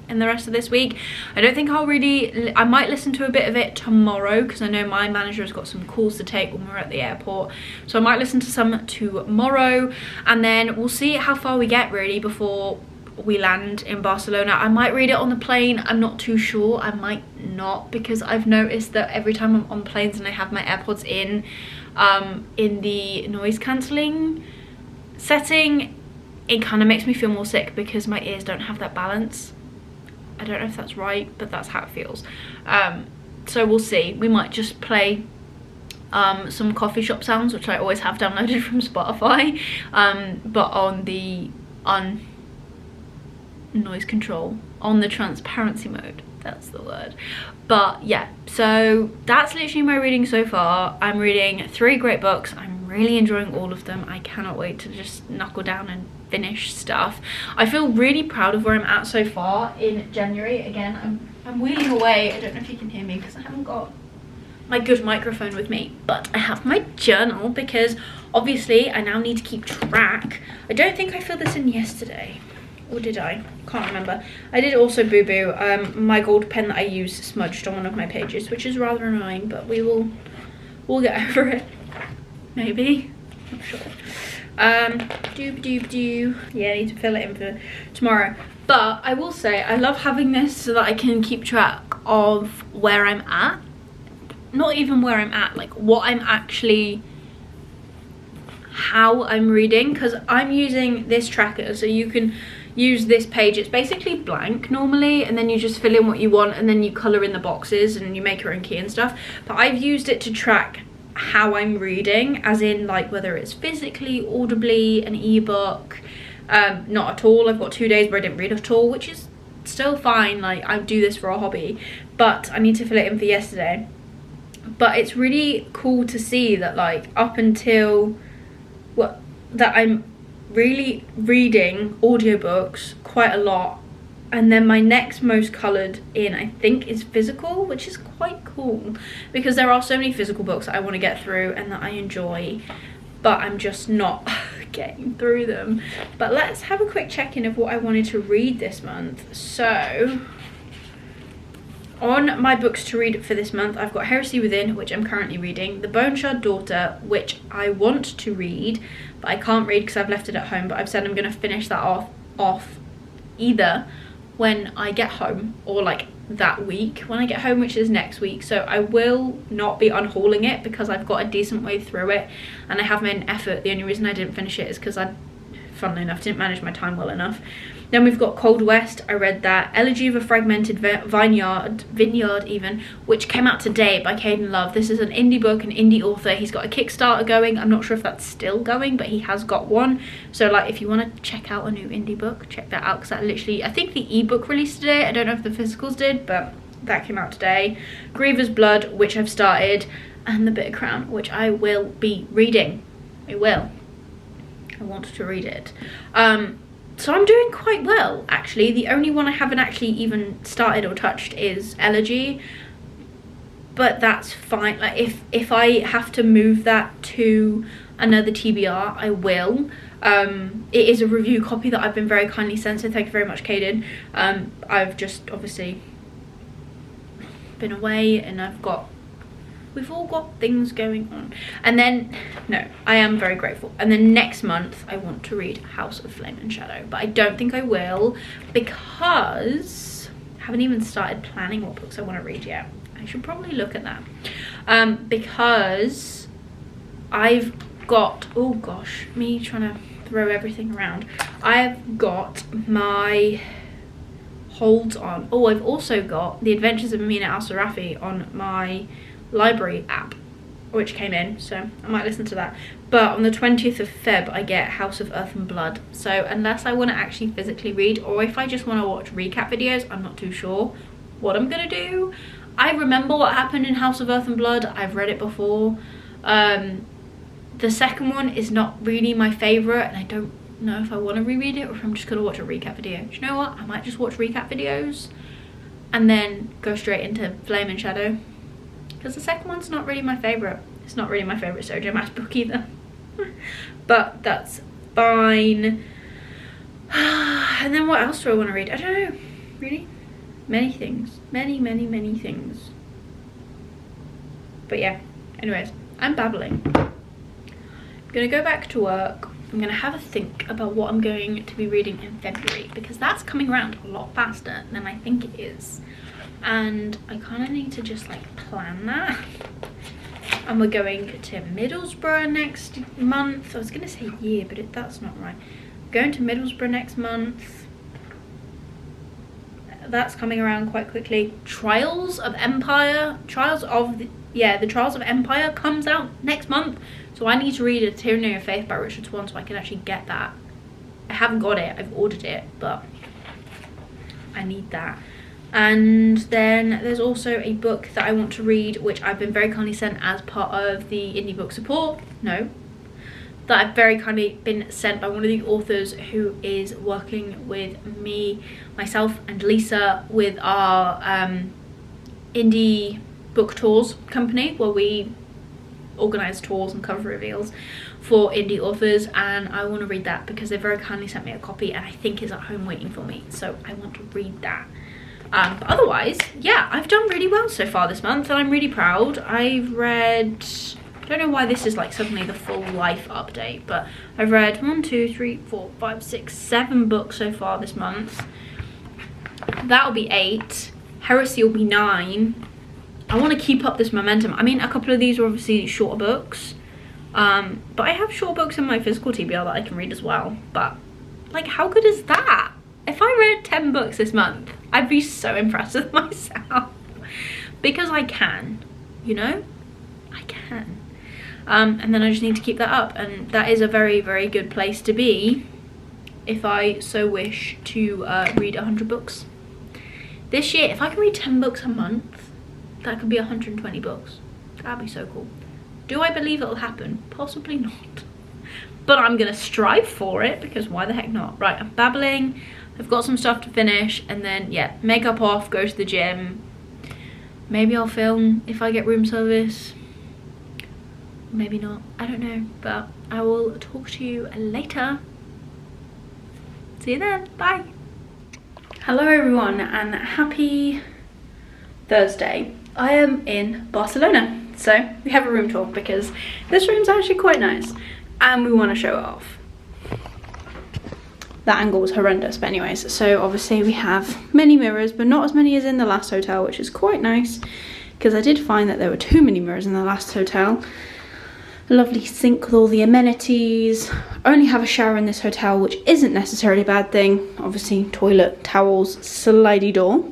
in the rest of this week. I don't think I'll really, I might listen to a bit of it tomorrow because I know my manager has got some calls to take when we're at the airport, so I might listen to some tomorrow, and then we'll see how far we get really before we land in Barcelona. I might read it on the plane, I'm not too sure. I might not, because I've noticed that every time I'm on planes and I have my AirPods in the noise cancelling setting, it kind of makes me feel more sick because my ears don't have that balance. I don't know if that's right, but that's how it feels. So we'll see. We might just play some coffee shop sounds, which I always have downloaded from Spotify, but on noise control, on the transparency mode, that's the word. But yeah, so that's literally my reading so far. I'm reading 3 great books. I'm really enjoying all of them. I cannot wait to just knuckle down and finish stuff. I feel really proud of where I'm at so far in January. Again, I'm wheeling away. I don't know if you can hear me because I haven't got my good microphone with me, but I have my journal because obviously I now need to keep track. I don't think I filled this in yesterday, or did I? Can't remember. I did also boo-boo. My gold pen that I use smudged on one of my pages, which is rather annoying, but we'll get over it. Maybe. Not sure. Yeah, I need to fill it in for tomorrow. But I will say I love having this so that I can keep track of where I'm at. Not even where I'm at, like what I'm actually, how I'm reading, because I'm using this tracker, so you can use this page. It's basically blank normally, and then you just fill in what you want, and then you colour in the boxes and you make your own key and stuff. But I've used it to track how I'm reading, as in like whether it's physically, audibly, an ebook, not at all. I've got 2 days where I didn't read at all, which is still fine. Like, I do this for a hobby, but I need to fill it in for yesterday. But it's really cool to see that, like, up until that I'm really reading audiobooks quite a lot, and then my next most coloured in, I think, is physical, which is quite cool because there are so many physical books that I want to get through and that I enjoy, but I'm just not getting through them. But let's have a quick check-in of what I wanted to read this month. So on my books to read for this month, I've got Heresy Within, which I'm currently reading, The Bone Shard Daughter, which I want to read, but I can't read because I've left it at home, but I've said I'm going to finish that off either when I get home or like that week when I get home, which is next week. So I will not be unhauling it because I've got a decent way through it and I have made an effort. The only reason I didn't finish it is because I, funnily enough, didn't manage my time well enough. Then we've got Cold West. I read that. Elegy of a Fragmented Vineyard even, which came out today by Caden Love. This is an indie book, an indie author. He's got a Kickstarter going. I'm not sure if that's still going, but he has got one. So like, if you want to check out a new indie book, check that out, because that literally, I think the ebook released today. I don't know if the physicals did, but that came out today. Griever's Blood, which I've started, and The Bitter Crown, which I will be reading. I want to read it. So I'm doing quite well, actually. The only one I haven't actually even started or touched is Elegy, but that's fine. Like, if I have to move that to another TBR, I will. It is a review copy that I've been very kindly sent, so thank you very much, Caden. I've just obviously been away, and we've all got things going on. And then, no, I am very grateful. And then next month, I want to read House of Flame and Shadow. But I don't think I will because I haven't even started planning what books I want to read yet. I should probably look at that. Because I've got, oh gosh, me trying to throw everything around. I've got my holds on. Oh, I've also got The Adventures of Amina Al-Sarafi on my library app, which came in, so I might listen to that. But on the 20th of Feb I get House of Earth and Blood, so unless I want to actually physically read, or if I just want to watch recap videos, I'm not too sure what I'm gonna do. I remember what happened in House of Earth and Blood. I've read it before. The second one is not really my favorite, and I don't know if I want to reread it or if I'm just gonna watch a recap video. Do you know what, I might just watch recap videos and then go straight into Flame and Shadow, because the second one's not really my favourite. It's not really my favourite Sarah J Maas book either. But that's fine. And then what else do I want to read? I don't know, really. Many things. Many, many, many things. But yeah, anyways, I'm babbling. I'm gonna go back to work. I'm gonna have a think about what I'm going to be reading in February, because that's coming around a lot faster than I think it is. And I kind of need to just like plan that. And we're going to Middlesbrough next month. I was gonna say year, but that's not right. Going to Middlesbrough next month. That's coming around quite quickly. Trials of Empire comes out next month. So I need to read A Tyranny of Faith by Richard Swan so I can actually get that. I haven't got it, I've ordered it, but I need that. And then there's also a book that I want to read, which I've been very kindly sent as part of the indie book support. That I've very kindly been sent by one of the authors who is working with me, myself and Lisa with our indie book tours company, where we organise tours and cover reveals for indie authors. And I want to read that because they very kindly sent me a copy, and I think it's at home waiting for me, so I want to read that. But otherwise, yeah, I've done really well so far this month, and I'm really proud. I've read, I don't know why this is like suddenly the full life update, but I've read 1, 2, 3, 4, 5, 6, 7 books so far this month. That'll be 8. Heresy will be 9. I want to keep up this momentum. I mean, a couple of these are obviously shorter books, but I have short books in my physical TBR that I can read as well. But like, how good is that? If I read 10 books this month, I'd be so impressed with myself, because I can, you know, I can. And then I just need to keep that up, and that is a very, very good place to be if I so wish to read 100 books. This year, if I can read 10 books a month, that could be 120 books. That'd be so cool. Do I believe it'll happen? Possibly not. But I'm gonna strive for it, because why the heck not? Right, I'm babbling. I've got some stuff to finish, and then yeah, makeup off, go to the gym. Maybe I'll film if I get room service. Maybe not, I don't know, but I will talk to you later. See you then, bye. Hello everyone, and happy Thursday. I am in Barcelona, so we have a room tour because this room's actually quite nice and we want to show it off. That angle was horrendous, but anyways, so obviously we have many mirrors, but not as many as in the last hotel, which is quite nice, because I did find that there were too many mirrors in the last hotel. A lovely sink with all the amenities. Only have a shower in this hotel, which isn't necessarily a bad thing. Obviously toilet, towels, slidey door,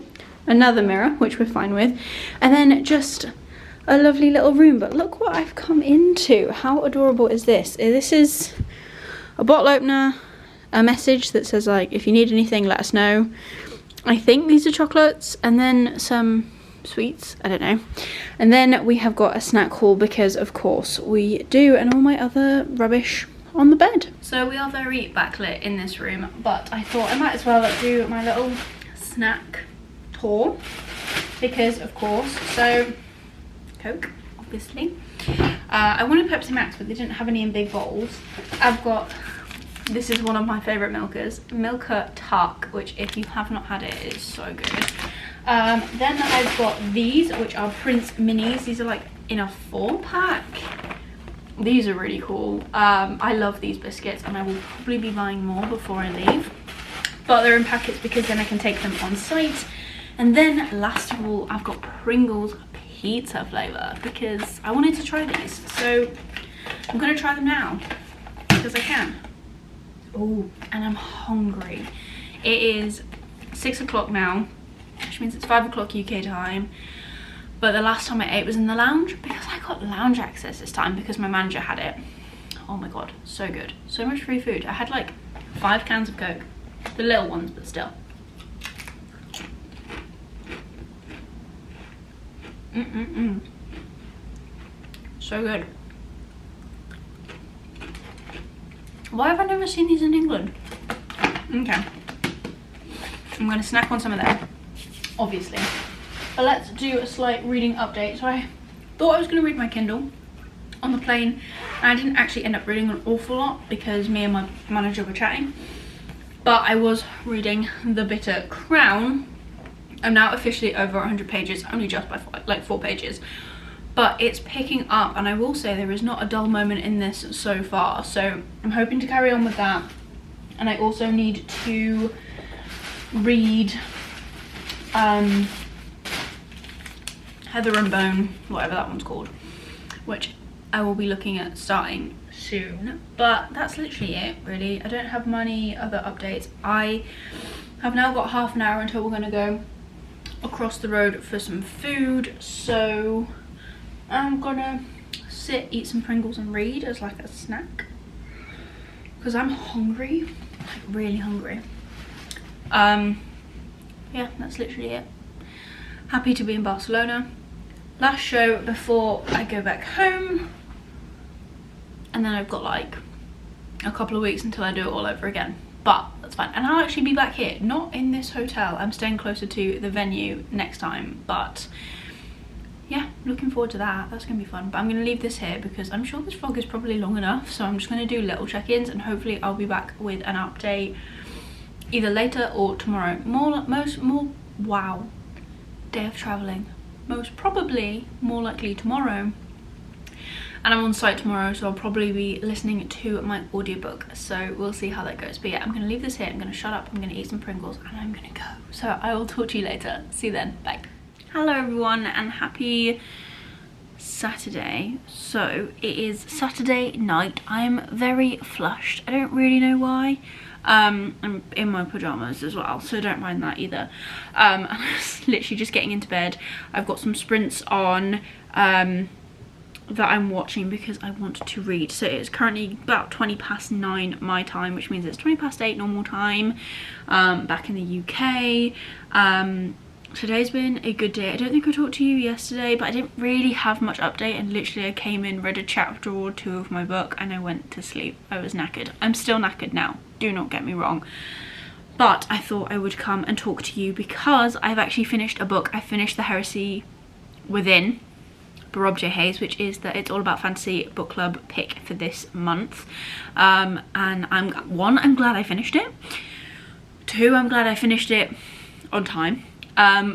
another mirror, which we're fine with, and then just a lovely little room. But look what I've come into. How adorable is this? This is a bottle opener, a message that says like, if you need anything, let us know. I think these are chocolates, and then some sweets, I don't know. And then we have got a snack haul, because of course we do, and all my other rubbish on the bed. So we are very backlit in this room, but I thought I might as well do my little snack tour, because of course, so Coke, obviously. I wanted Pepsi Max, but they didn't have any in big bottles. I've got, this is one of my favourite Milkas, Milka Tark, which if you have not had it, is so good. Then I've got these, which are Prince Minis. These are like in a 4-pack. These are really cool. I love these biscuits, and I will probably be buying more before I leave. But they're in packets because then I can take them on site. And then last of all, I've got Pringles pizza flavour, because I wanted to try these. So I'm going to try them now, because I can. Oh, and I'm hungry. It is 6 o'clock now, which means it's 5 o'clock UK time. But the last time I ate was in the lounge, because I got lounge access this time because my manager had it. Oh my god, so good. So much free food. I had like 5 cans of Coke. The little ones, but still. So good. Why have I never seen these in England? Okay. I'm going to snack on some of them, obviously. But let's do a slight reading update. So I thought I was going to read my Kindle on the plane, and I didn't actually end up reading an awful lot because me and my manager were chatting. But I was reading The Bitter Crown, I'm now officially over 100 pages, only just by like 4 pages. But it's picking up, and I will say there is not a dull moment in this so far. So I'm hoping to carry on with that. And I also need to read Heather and Bone, whatever that one's called, which I will be looking at starting soon. But that's literally it, really. I don't have many other updates. I have now got half an hour until we're going to go across the road for some food, so I'm gonna sit, eat some Pringles and read as like a snack because I'm hungry, like really hungry. Yeah, that's literally it. Happy to be in Barcelona. Last show before I go back home, and then I've got like a couple of weeks until I do it all over again, but that's fine. And I'll actually be back here, not in this hotel. I'm staying closer to the venue next time, but yeah, looking forward to that. That's gonna be fun. But I'm gonna leave this here because I'm sure this vlog is probably long enough, so I'm just gonna do little check-ins, and hopefully I'll be back with an update either later or tomorrow. Wow, day of traveling. Most probably more likely tomorrow, and I'm on site tomorrow, so I'll probably be listening to my audiobook, so we'll see how that goes. But yeah, I'm gonna leave this here, I'm gonna shut up, I'm gonna eat some Pringles, and I'm gonna go. So I will talk to you later. See you then. Bye. Hello everyone, and happy Saturday. So it is Saturday night. I'm very flushed. I don't really know why. I'm in my pajamas as well, so don't mind that either. I'm literally just getting into bed. I've got some sprints on that I'm watching because I want to read. So it's currently about 9:20 my time, which means it's 8:20 normal time back in the UK. Today's been a good day. I don't think I talked to you yesterday, but I didn't really have much update, and literally I came in, read a chapter or two of my book, and I went to sleep. I was knackered. I'm still knackered now, do not get me wrong, but I thought I would come and talk to you because I've actually finished a book. I finished The Heresy Within by Rob J. Hayes, which is the It's All About Fantasy book club pick for this month. And I'm glad I finished it. 2, I'm glad I finished it on time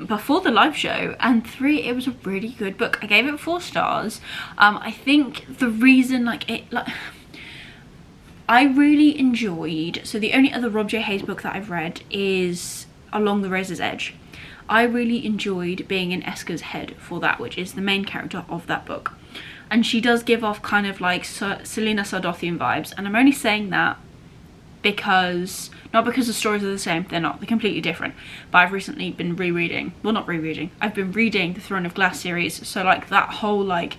before the live show, and 3, it was a really good book. I gave it 4 stars. I think the reason I really enjoyed, so the only other Rob J. Hayes book that I've read is Along the Razor's Edge. I really enjoyed being in Esca's head for that, which is the main character of that book, and she does give off kind of like Selena Sardothian vibes, and I'm only saying that because, not because the stories are the same, they're not, they're completely different, but I've recently been I've been reading the Throne of Glass series, so like that whole like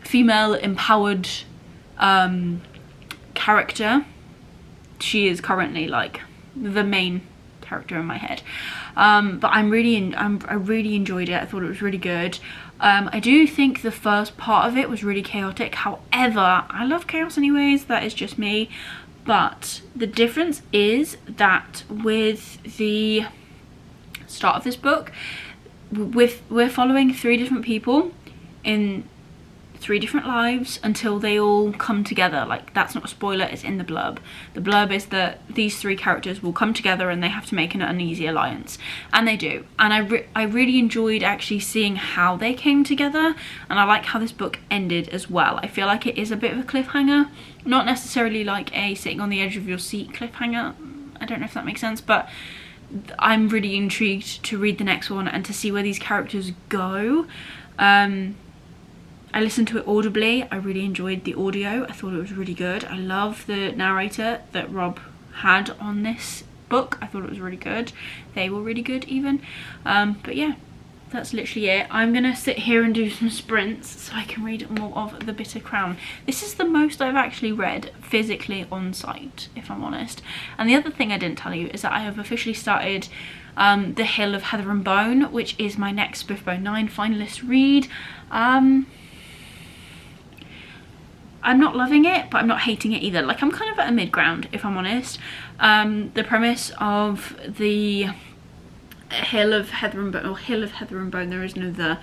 female empowered character, she is currently like the main character in my head. But I really enjoyed it. I thought it was really good. I do think the first part of it was really chaotic, however I love chaos anyways, that is just me. But the difference is that with the start of this book, we're following 3 different people in 3 different lives until they all come together. Like, that's not a spoiler, it's in the blurb. The blurb is that these 3 characters will come together and they have to make an uneasy alliance, and they do. And I really enjoyed actually seeing how they came together, and I like how this book ended as well. I feel like it is a bit of a cliffhanger, not necessarily like a sitting on the edge of your seat cliffhanger, I don't know if that makes sense, but I'm really intrigued to read the next one and to see where these characters go. I listened to it audibly. I really enjoyed the audio. I thought it was really good. I love the narrator that Rob had on this book. I thought it was really good. They were really good even. But yeah, that's literally it. I'm gonna sit here and do some sprints so I can read more of The Bitter Crown. This is the most I've actually read physically on site, if I'm honest. And the other thing I didn't tell you is that I have officially started The Hill of Heather and Bone, which is my next Biffbo 9 finalist read. I'm not loving it, but I'm not hating it either. Like, I'm kind of at a mid-ground, if I'm honest. The premise of the Hill of Heather and Bone, or Hill of Heather and Bone, there is no the,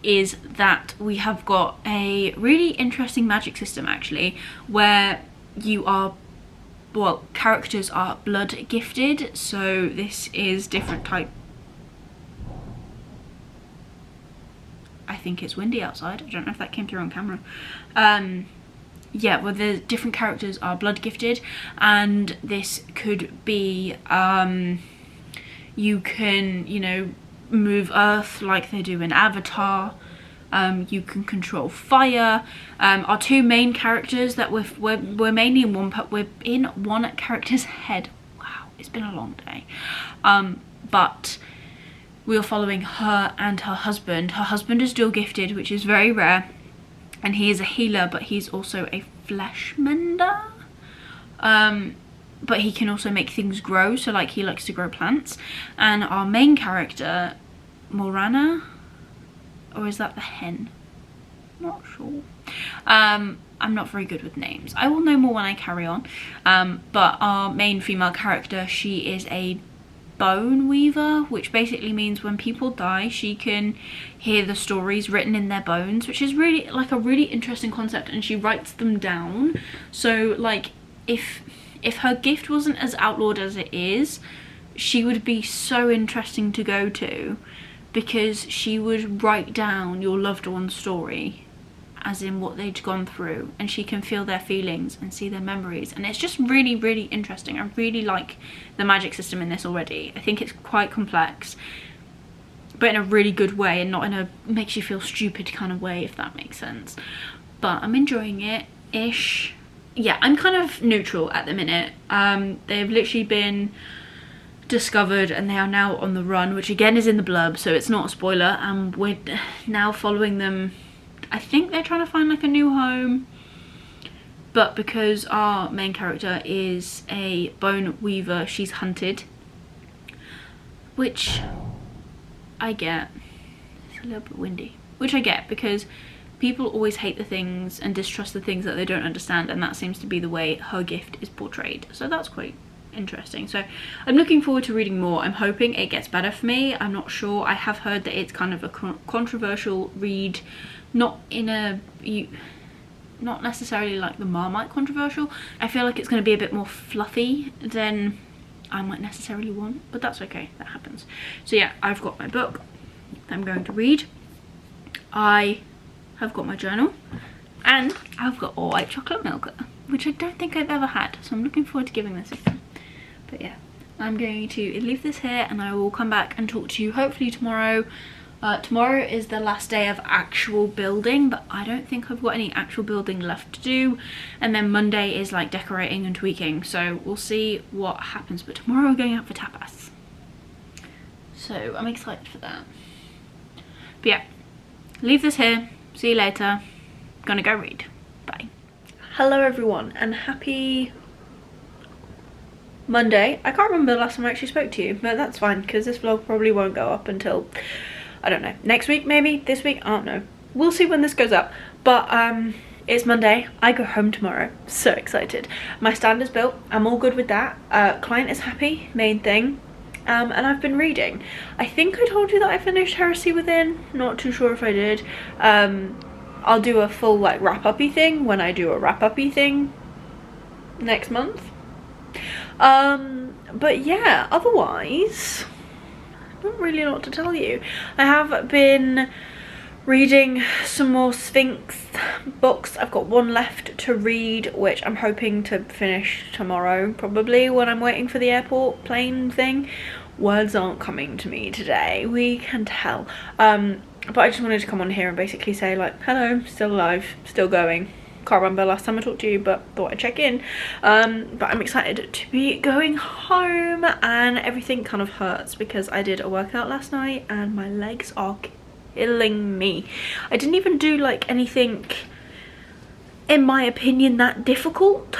is that we have got a really interesting magic system, actually, where you are, well, characters are blood gifted. So this is different type think it's windy outside. I don't know if that came through on camera. Yeah, well, the different characters are blood gifted, and this could be, you can, you know, move earth like they do in Avatar. You can control fire. Our two main characters that we're mainly in we're in one character's head. Wow, it's been a long day. But we are following her and her husband. Her husband is dual gifted, which is very rare, and he is a healer, but he's also a flesh mender. But he can also make things grow, so like he likes to grow plants. And our main character, Morana, or is that the hen? Not sure. I'm not very good with names. I will know more when I carry on. But our main female character, she is a bone weaver, which basically means when people die, she can hear the stories written in their bones, which is really like a really interesting concept, and she writes them down. So like if her gift wasn't as outlawed as it is, she would be so interesting to go to, because she would write down your loved one's story, as in what they'd gone through, and she can feel their feelings and see their memories, and it's just really, really interesting. I really like the magic system in this already. I think it's quite complex, but in a really good way, and not in a makes you feel stupid kind of way, if that makes sense. But I'm enjoying it-ish. Yeah, I'm kind of neutral at the minute. They've literally been discovered and they are now on the run, which again is in the blurb, so it's not a spoiler, and we're now following them. I think they're trying to find like a new home, but because our main character is a bone weaver, she's hunted, which I get. It's a little bit windy, which I get, because people always hate the things and distrust the things that they don't understand, and that seems to be the way her gift is portrayed, so that's quite interesting. So I'm looking forward to reading more. I'm hoping it gets better for me. I'm not sure. I have heard that it's kind of a controversial read, not necessarily like the Marmite controversial. I feel like it's going to be a bit more fluffy than I might necessarily want, but that's okay, that happens. So yeah, I've got my book I'm going to read. I have got my journal, and I've got a white chocolate milk, which I don't think I've ever had, so I'm looking forward to giving this a go. But yeah, I'm going to leave this here, and I will come back and talk to you hopefully tomorrow. Tomorrow is the last day of actual building, but I don't think I've got any actual building left to do, and then Monday is like decorating and tweaking, so we'll see what happens. But tomorrow we're going out for tapas, so I'm excited for that. But yeah, leave this here. See you later. Gonna go read. Bye. Hello everyone, and happy Monday. I can't remember the last time I actually spoke to you, but that's fine, because this vlog probably won't go up until, I don't know, next week maybe, this week, I don't know. We'll see when this goes up. But it's Monday. I go home tomorrow. So excited. My stand is built. I'm all good with that. Client is happy, main thing. And I've been reading. I think I told you that I finished Heresy Within. Not too sure if I did. I'll do a full like wrap-up-y thing when I do a wrap-up-y thing next month. But yeah, otherwise, not really a lot to tell you. I have been reading some more Sphinx books. I've got one left to read, which I'm hoping to finish tomorrow, probably, when I'm waiting for the airport plane thing. Words aren't coming to me today, we can tell. But I just wanted to come on here and basically say like, hello, still alive, still going. Can't remember last time I talked to you, but thought I'd check in. But I'm excited to be going home, and everything kind of hurts because I did a workout last night and my legs are killing me. I didn't even do like anything, in my opinion, that difficult.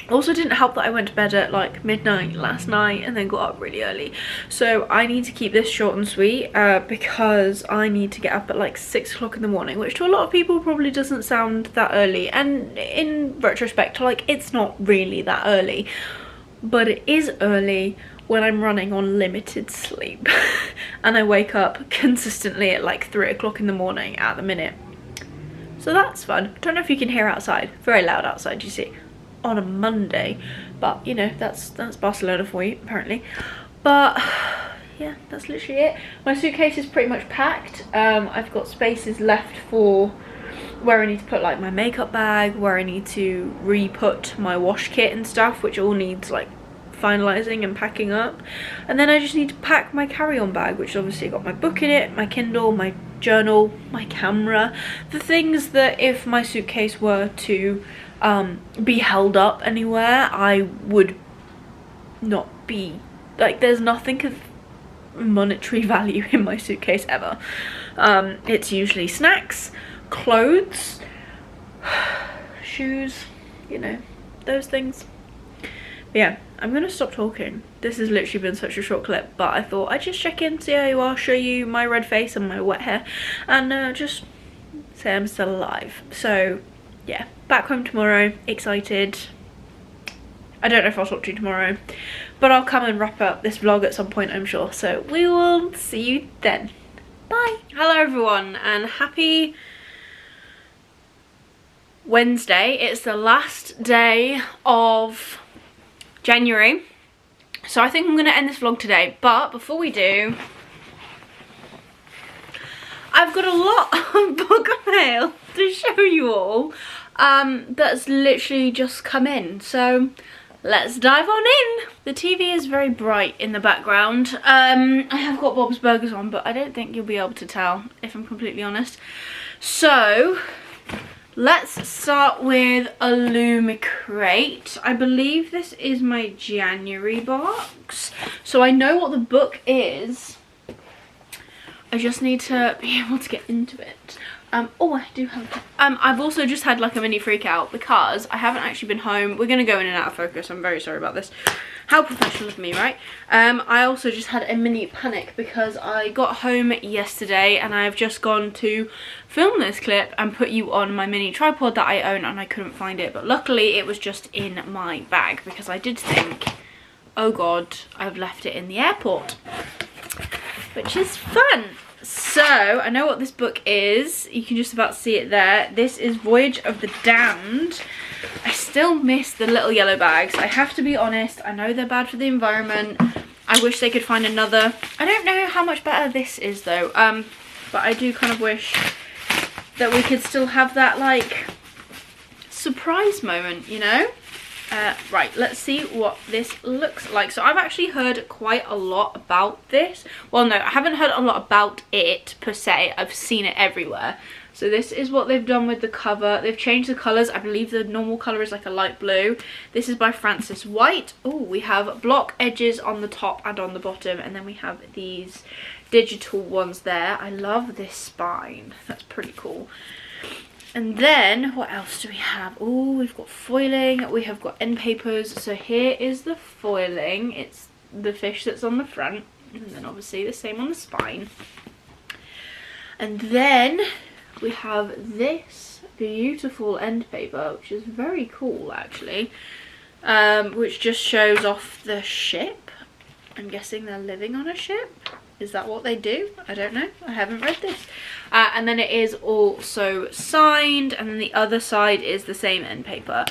Also didn't help that I went to bed at like midnight last night and then got up really early. So I need to keep this short and sweet because I need to get up at like 6 o'clock in the morning, which to a lot of people probably doesn't sound that early. And in retrospect, like, it's not really that early, but it is early when I'm running on limited sleep and I wake up consistently at like 3 o'clock in the morning at the minute. So that's fun. I don't know if you can hear outside. Very loud outside, you see, on a Monday, but you know, that's Barcelona for you apparently. But yeah, that's literally it. My suitcase is pretty much packed. I've got spaces left for where I need to put like my makeup bag, where I need to re-put my wash kit and stuff, which all needs like finalizing and packing up. And then I just need to pack my carry-on bag, which obviously got my book in it, my Kindle, my journal, my camera, the things that if my suitcase were to be held up anywhere, I would not be like, there's nothing of monetary value in my suitcase ever. It's usually snacks, clothes, shoes, you know, those things. But yeah, I'm gonna stop talking. This has literally been such a short clip, but I thought I'd just check in, see how you are, show you my red face and my wet hair, and just say I'm still alive. So yeah, back home tomorrow, excited. I don't know if I'll talk to you tomorrow, but I'll come and wrap up this vlog at some point, I'm sure. So we will see you then. Bye. Hello everyone, and happy Wednesday. It's the last day of January, so I think I'm going to end this vlog today. But before we do, I've got a lot of book mail to show you all that's literally just come in, so let's dive on in. The TV is very bright in the background. I have got Bob's Burgers on, but I don't think you'll be able to tell, if I'm completely honest. So let's start with a Illumicrate. I believe this is my January box, so I know what the book is. I just need to be able to get into it. Oh, I do have I've also just had like a mini freak out because I haven't actually been home. We're gonna go in and out of focus, I'm very sorry about this. How professional of me, right? I also just had a mini panic because I got home yesterday and I've just gone to film this clip and put you on my mini tripod that I own, and I couldn't find it, but luckily it was just in my bag because I did think, oh god, I've left it in the airport, which is fun. So I know what this book is. You can just about see it there. This is Voyage of the Damned. I still miss the little yellow bags. I have to be honest, I know they're bad for the environment. I wish they could find another. I don't know how much better this is though, but I do kind of wish that we could still have that like surprise moment, you know? Right, let's see what this looks like. So I've actually heard quite a lot about this. Well, no, I haven't heard a lot about it per se. I've seen it everywhere. So this is what they've done with the cover. They've changed the colours. I believe the normal colour is like a light blue. This is by Frances White. Oh, we have block edges on the top and on the bottom, and then we have these digital ones there. I love this spine. That's pretty cool. And then, what else do we have? Oh, we've got foiling, we have got end papers. So here is the foiling. It's the fish that's on the front. And then obviously the same on the spine. And then we have this beautiful end paper, which is very cool actually. Which just shows off the ship. I'm guessing they're living on a ship. Is that what they do? I don't know. I haven't read this. And then it is also signed, and then the other side is the same end paper.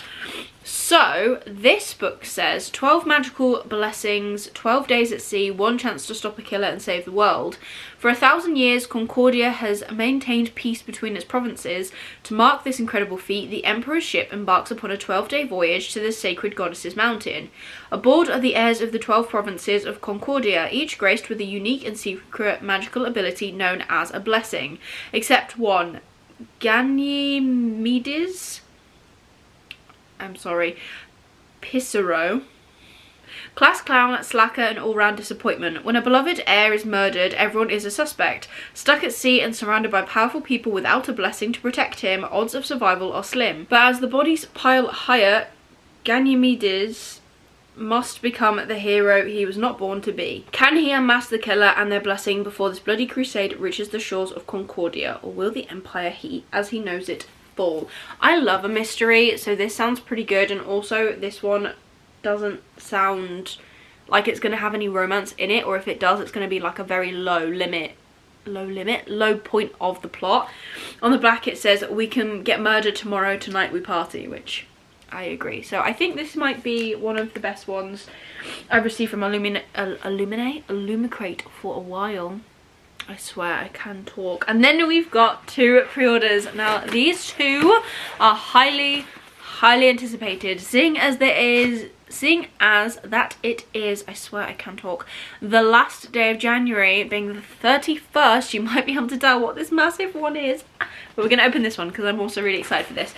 So this book says 12 magical blessings, 12 days at sea, 1 chance to stop a killer and save the world. For 1,000 years, Concordia has maintained peace between its provinces. To mark this incredible feat, the Emperor's ship embarks upon a 12-day voyage to the sacred goddess's mountain. Aboard are the heirs of the 12 provinces of Concordia, each graced with a unique and secret magical ability known as a blessing. Except one, Ganymedes, I'm sorry, Pissarro. Class clown, slacker and all-round disappointment. When a beloved heir is murdered, everyone is a suspect. Stuck at sea and surrounded by powerful people without a blessing to protect him, odds of survival are slim. But as the bodies pile higher, Ganymedes must become the hero he was not born to be. Can he unmask the killer and their blessing before this bloody crusade reaches the shores of Concordia, or will the Empire, as he knows it, fall? I love a mystery, so this sounds pretty good, and also this one doesn't sound like it's going to have any romance in it, or if it does, it's going to be like a very low point of the plot. On the back it says, we can get murdered tomorrow, tonight we party, which I agree. So I think this might be one of the best ones I've received from Illumicrate for a while. I swear I can talk. And then we've got 2 pre-orders. Now these 2 are highly anticipated, seeing as that it is, I swear I can talk, the last day of January, being the 31st. You might be able to tell what this massive one is, but we're going to open this one because I'm also really excited for this.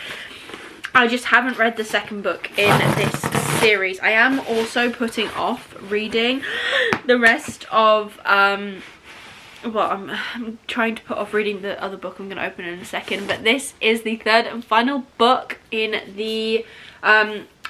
I just haven't read the second book in this series. I am also putting off reading the rest of well, I'm trying to put off reading the other book I'm going to open in a second, but this is the 3rd and final book in the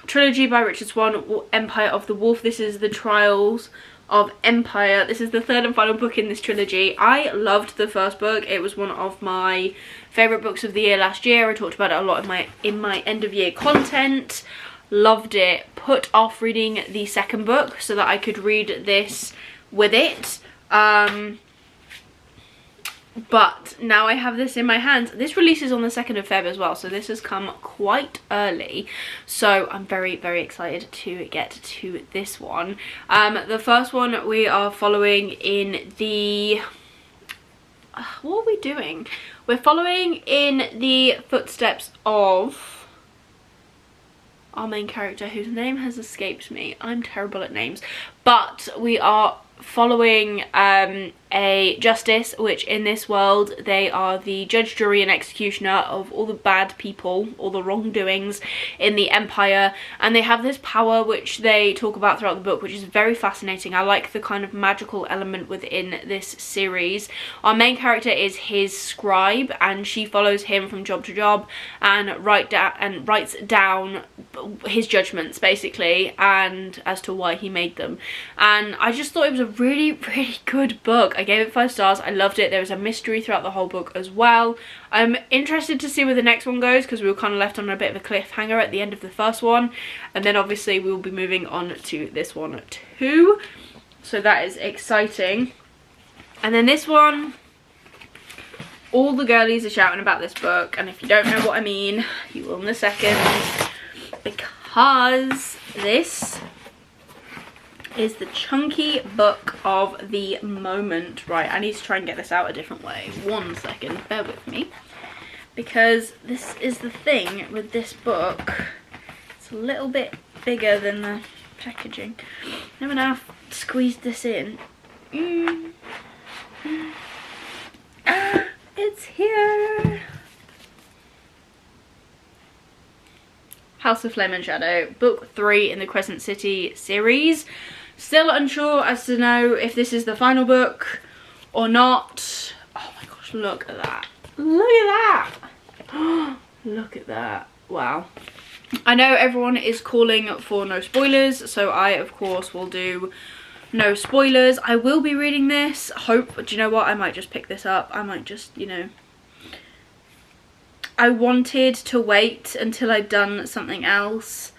trilogy by Richard Swan, Empire of the Wolf. This is the Trials of Empire. This is the 3rd and final book in this trilogy. I loved the first book. It was one of my favourite books of the year last year. I talked about it a lot in my end of year content. Loved it. Put off reading the second book so that I could read this with it. But now I have this in my hands. This releases on the 2nd of Feb as well, so this has come quite early. So I'm very, very excited to get to this one. The first one we are following in the... what are we doing? We're following in the footsteps of our main character, whose name has escaped me. I'm terrible at names. But we are following a justice, which in this world they are the judge, jury and executioner of all the bad people, all the wrongdoings in the empire, and they have this power which they talk about throughout the book, which is very fascinating. I like the kind of magical element within this series. Our main character is his scribe, and she follows him from job to job and writes down his judgments basically, and as to why he made them. And I just thought it was a really, really good book. I gave it 5 stars. I loved it. There was a mystery throughout the whole book as well. I'm interested to see where the next one goes, because we were kind of left on a bit of a cliffhanger at the end of the first one, and then obviously we will be moving on to this one too, so that is exciting. And then this one, all the girlies are shouting about this book, and if you don't know what I mean, you will in a second, because this is the chunky book of the moment. Right, I need to try and get this out a different way. 1 second, bear with me, because this is the thing with this book. It's a little bit bigger than the packaging. I'm gonna have to squeeze this in. It's here. House of Flame and Shadow, book 3 in the Crescent City series. Still unsure as to know if this is the final book or not. Oh my gosh, look at that. Look at that. Look at that. Wow. I know everyone is calling for no spoilers, so I of course will do no spoilers. I will be reading this. Do you know what? I might just pick this up. I might just, you know. I wanted to wait until I'd done something else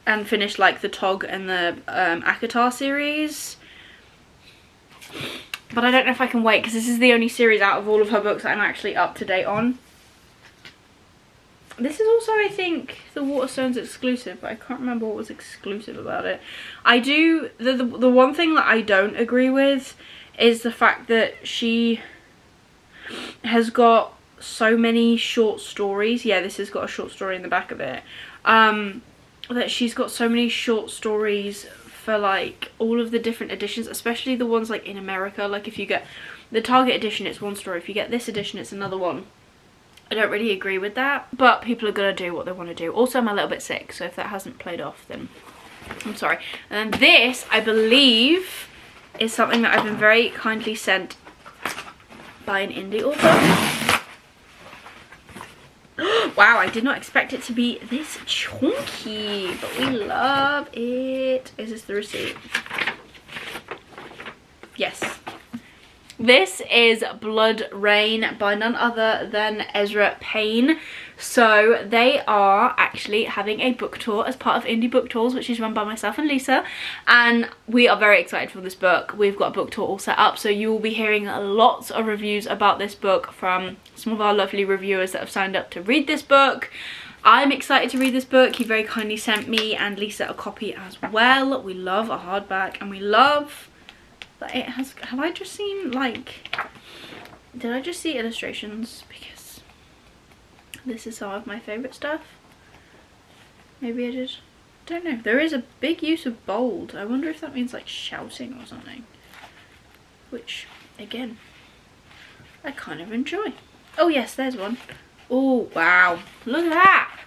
and finish like the Tog and the ACOTAR series, but I don't know if I can wait, because this is the only series out of all of her books that I'm actually up to date on. This is also, I think, the Waterstones exclusive, but I can't remember what was exclusive about it. I do, the one thing that I don't agree with is the fact that she has got so many short stories. Yeah, this has got a short story in the back of it. That she's got so many short stories for like all of the different editions, especially the ones like in America. Like if you get the Target edition, it's one story. If you get this edition, it's another one. I don't really agree with that, but people are gonna do what they want to do. Also, I'm a little bit sick, so if that hasn't played off, then I'm sorry. And then this, I believe, is something that I've been very kindly sent by an indie author. Wow, I did not expect it to be this chunky, but we love it. Is this the receipt? Yes. This is Blood Rain by none other than Ezra Payne. So they are actually having a book tour as part of Indie Book Tours, which is run by myself and Lisa, and we are very excited for this book. We've got a book tour all set up, so you will be hearing lots of reviews about this book from some of our lovely reviewers that have signed up to read this book. I'm excited to read this book. He very kindly sent me and Lisa a copy as well. We love a hardback, and we love that it has, have I just seen like, did I just see illustrations? Because this is some of my favourite stuff. Maybe I did. Don't know. There is a big use of bold. I wonder if that means like shouting or something. Which, again, I kind of enjoy. Oh yes, there's one. Oh wow, look at that.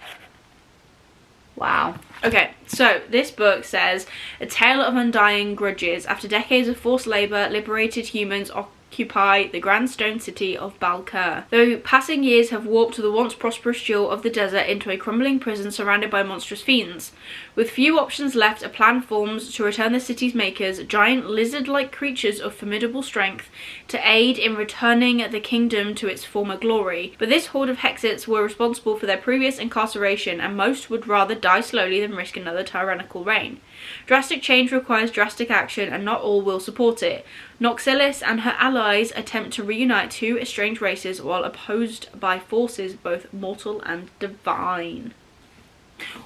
Wow. Okay, so this book says, a tale of undying grudges. After decades of forced labour, liberated humans occupy the grand stone city of Balkur. Though passing years have warped the once prosperous jewel of the desert into a crumbling prison surrounded by monstrous fiends. With few options left, a plan forms to return the city's makers, giant lizard-like creatures of formidable strength, to aid in returning the kingdom to its former glory. But this horde of Hexits were responsible for their previous incarceration, and most would rather die slowly than risk another tyrannical reign. Drastic change requires drastic action, and not all will support it. Noxelis and her allies attempt to reunite two estranged races while opposed by forces both mortal and divine.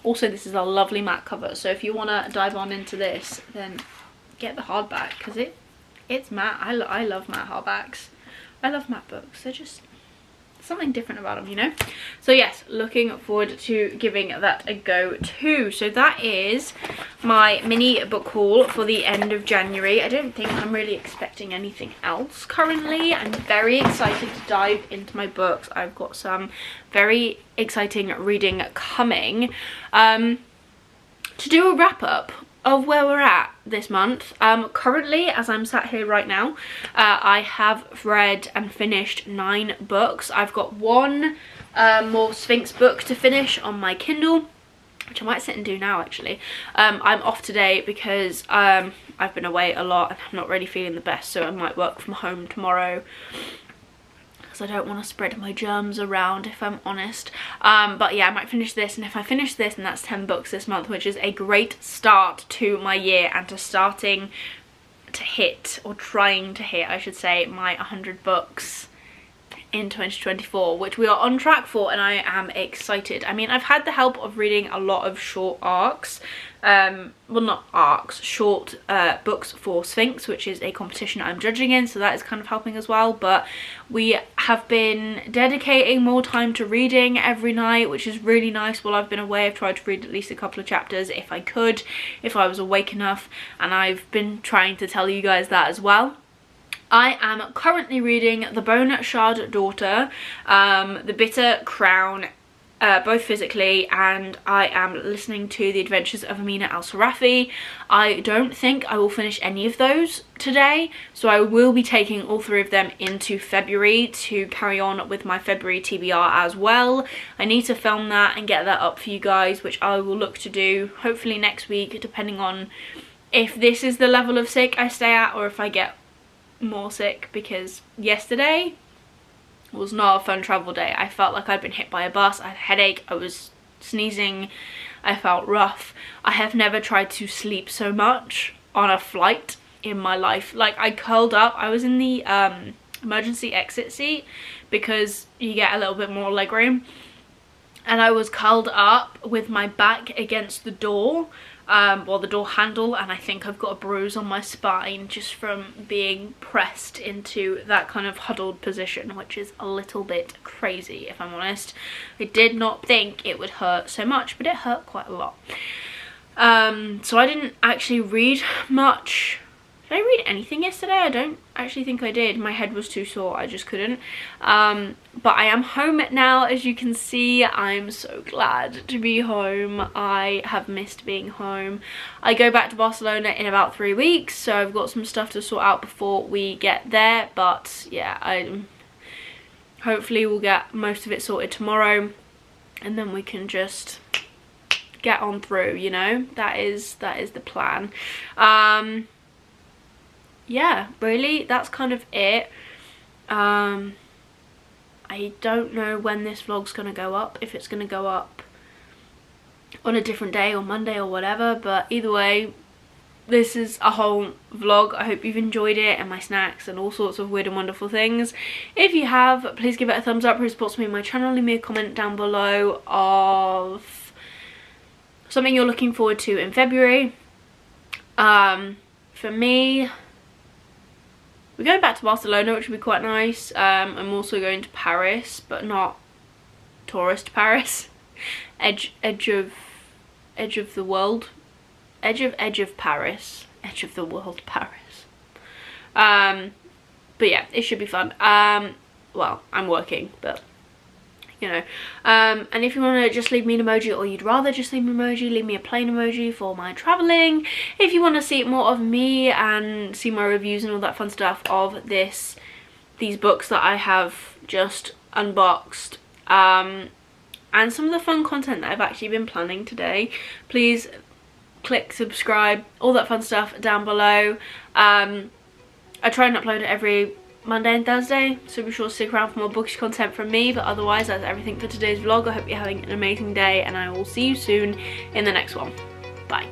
Also, this is a lovely matte cover, so if you want to dive on into this, then get the hardback, because it's matte. I love matte hardbacks. I love matte books. They're just something different about them, you know. So yes, looking forward to giving that a go too. So that is my mini book haul for the end of January. I don't think I'm really expecting anything else currently. I'm very excited to dive into my books. I've got some very exciting reading coming. To do a wrap up of where we're at this month, currently, as I'm sat here right now, I have read and finished 9 books. I've got one more Sphinx book to finish on my Kindle, which I might sit and do now actually. I'm off today because I've been away a lot and I'm not really feeling the best, so I might work from home tomorrow, because I don't want to spread my germs around, if I'm honest. But yeah, I might finish this, and if I finish this, then that's 10 books this month, which is a great start to my year and to starting to hit, or trying to hit I should say, my 100 books in 2024, which we are on track for, and I am excited. I mean, I've had the help of reading a lot of short arcs, well, not arcs, short books for Sphinx, which is a competition I'm judging in, so that is kind of helping as well. But we have been dedicating more time to reading every night, which is really nice. While I've been away, I've tried to read at least a couple of chapters if I could, if I was awake enough, and I've been trying to tell you guys that as well. I am currently reading The Bone Shard Daughter, The Bitter Crown, both physically, and I am listening to The Adventures of Amina Al-Sarafi. I don't think I will finish any of those today, so I will be taking all 3 of them into February to carry on with my February TBR as well. I need to film that and get that up for you guys, which I will look to do hopefully next week, depending on if this is the level of sick I stay at or if I get more sick, because yesterday was not a fun travel day. I felt like I'd been hit by a bus, I had a headache, I was sneezing, I felt rough. I have never tried to sleep so much on a flight in my life. Like, I curled up, I was in the emergency exit seat because you get a little bit more leg room, and I was curled up with my back against the door, well, the door handle, and I think I've got a bruise on my spine just from being pressed into that kind of huddled position, which is a little bit crazy, if I'm honest. I did not think it would hurt so much, but it hurt quite a lot. So I didn't actually read much. Did I read anything yesterday? I don't actually think I did. My head was too sore, I just couldn't. But I am home now, as you can see. I'm so glad to be home. I have missed being home. I go back to Barcelona in about 3 weeks, so I've got some stuff to sort out before we get there. But yeah, hopefully we'll get most of it sorted tomorrow, and then we can just get on through, you know. That is the plan. Yeah, really, that's kind of it. I don't know when this vlog's gonna go up, if it's gonna go up on a different day or Monday or whatever, but either way, this is a whole vlog. I hope you've enjoyed it, and my snacks and all sorts of weird and wonderful things. If you have, please give it a thumbs up. It supports me and my channel. Leave me a comment down below of something you're looking forward to in February. For me, we're going back to Barcelona, which would be quite nice. I'm also going to Paris, but not tourist Paris. Edge of the world. Edge of Paris. Edge of the world Paris. But yeah, it should be fun. Well, I'm working, but you know. And if you want to just leave me an emoji, or you'd rather just leave me an emoji, leave me a plain emoji for my travelling. If you want to see more of me and see my reviews and all that fun stuff of these books that I have just unboxed, and some of the fun content that I've actually been planning today, please click subscribe, all that fun stuff down below. I try and upload it every Monday and Thursday, so be sure to stick around for more bookish content from me. But otherwise, that's everything for today's vlog. I hope you're having an amazing day, and I will see you soon in the next one. Bye.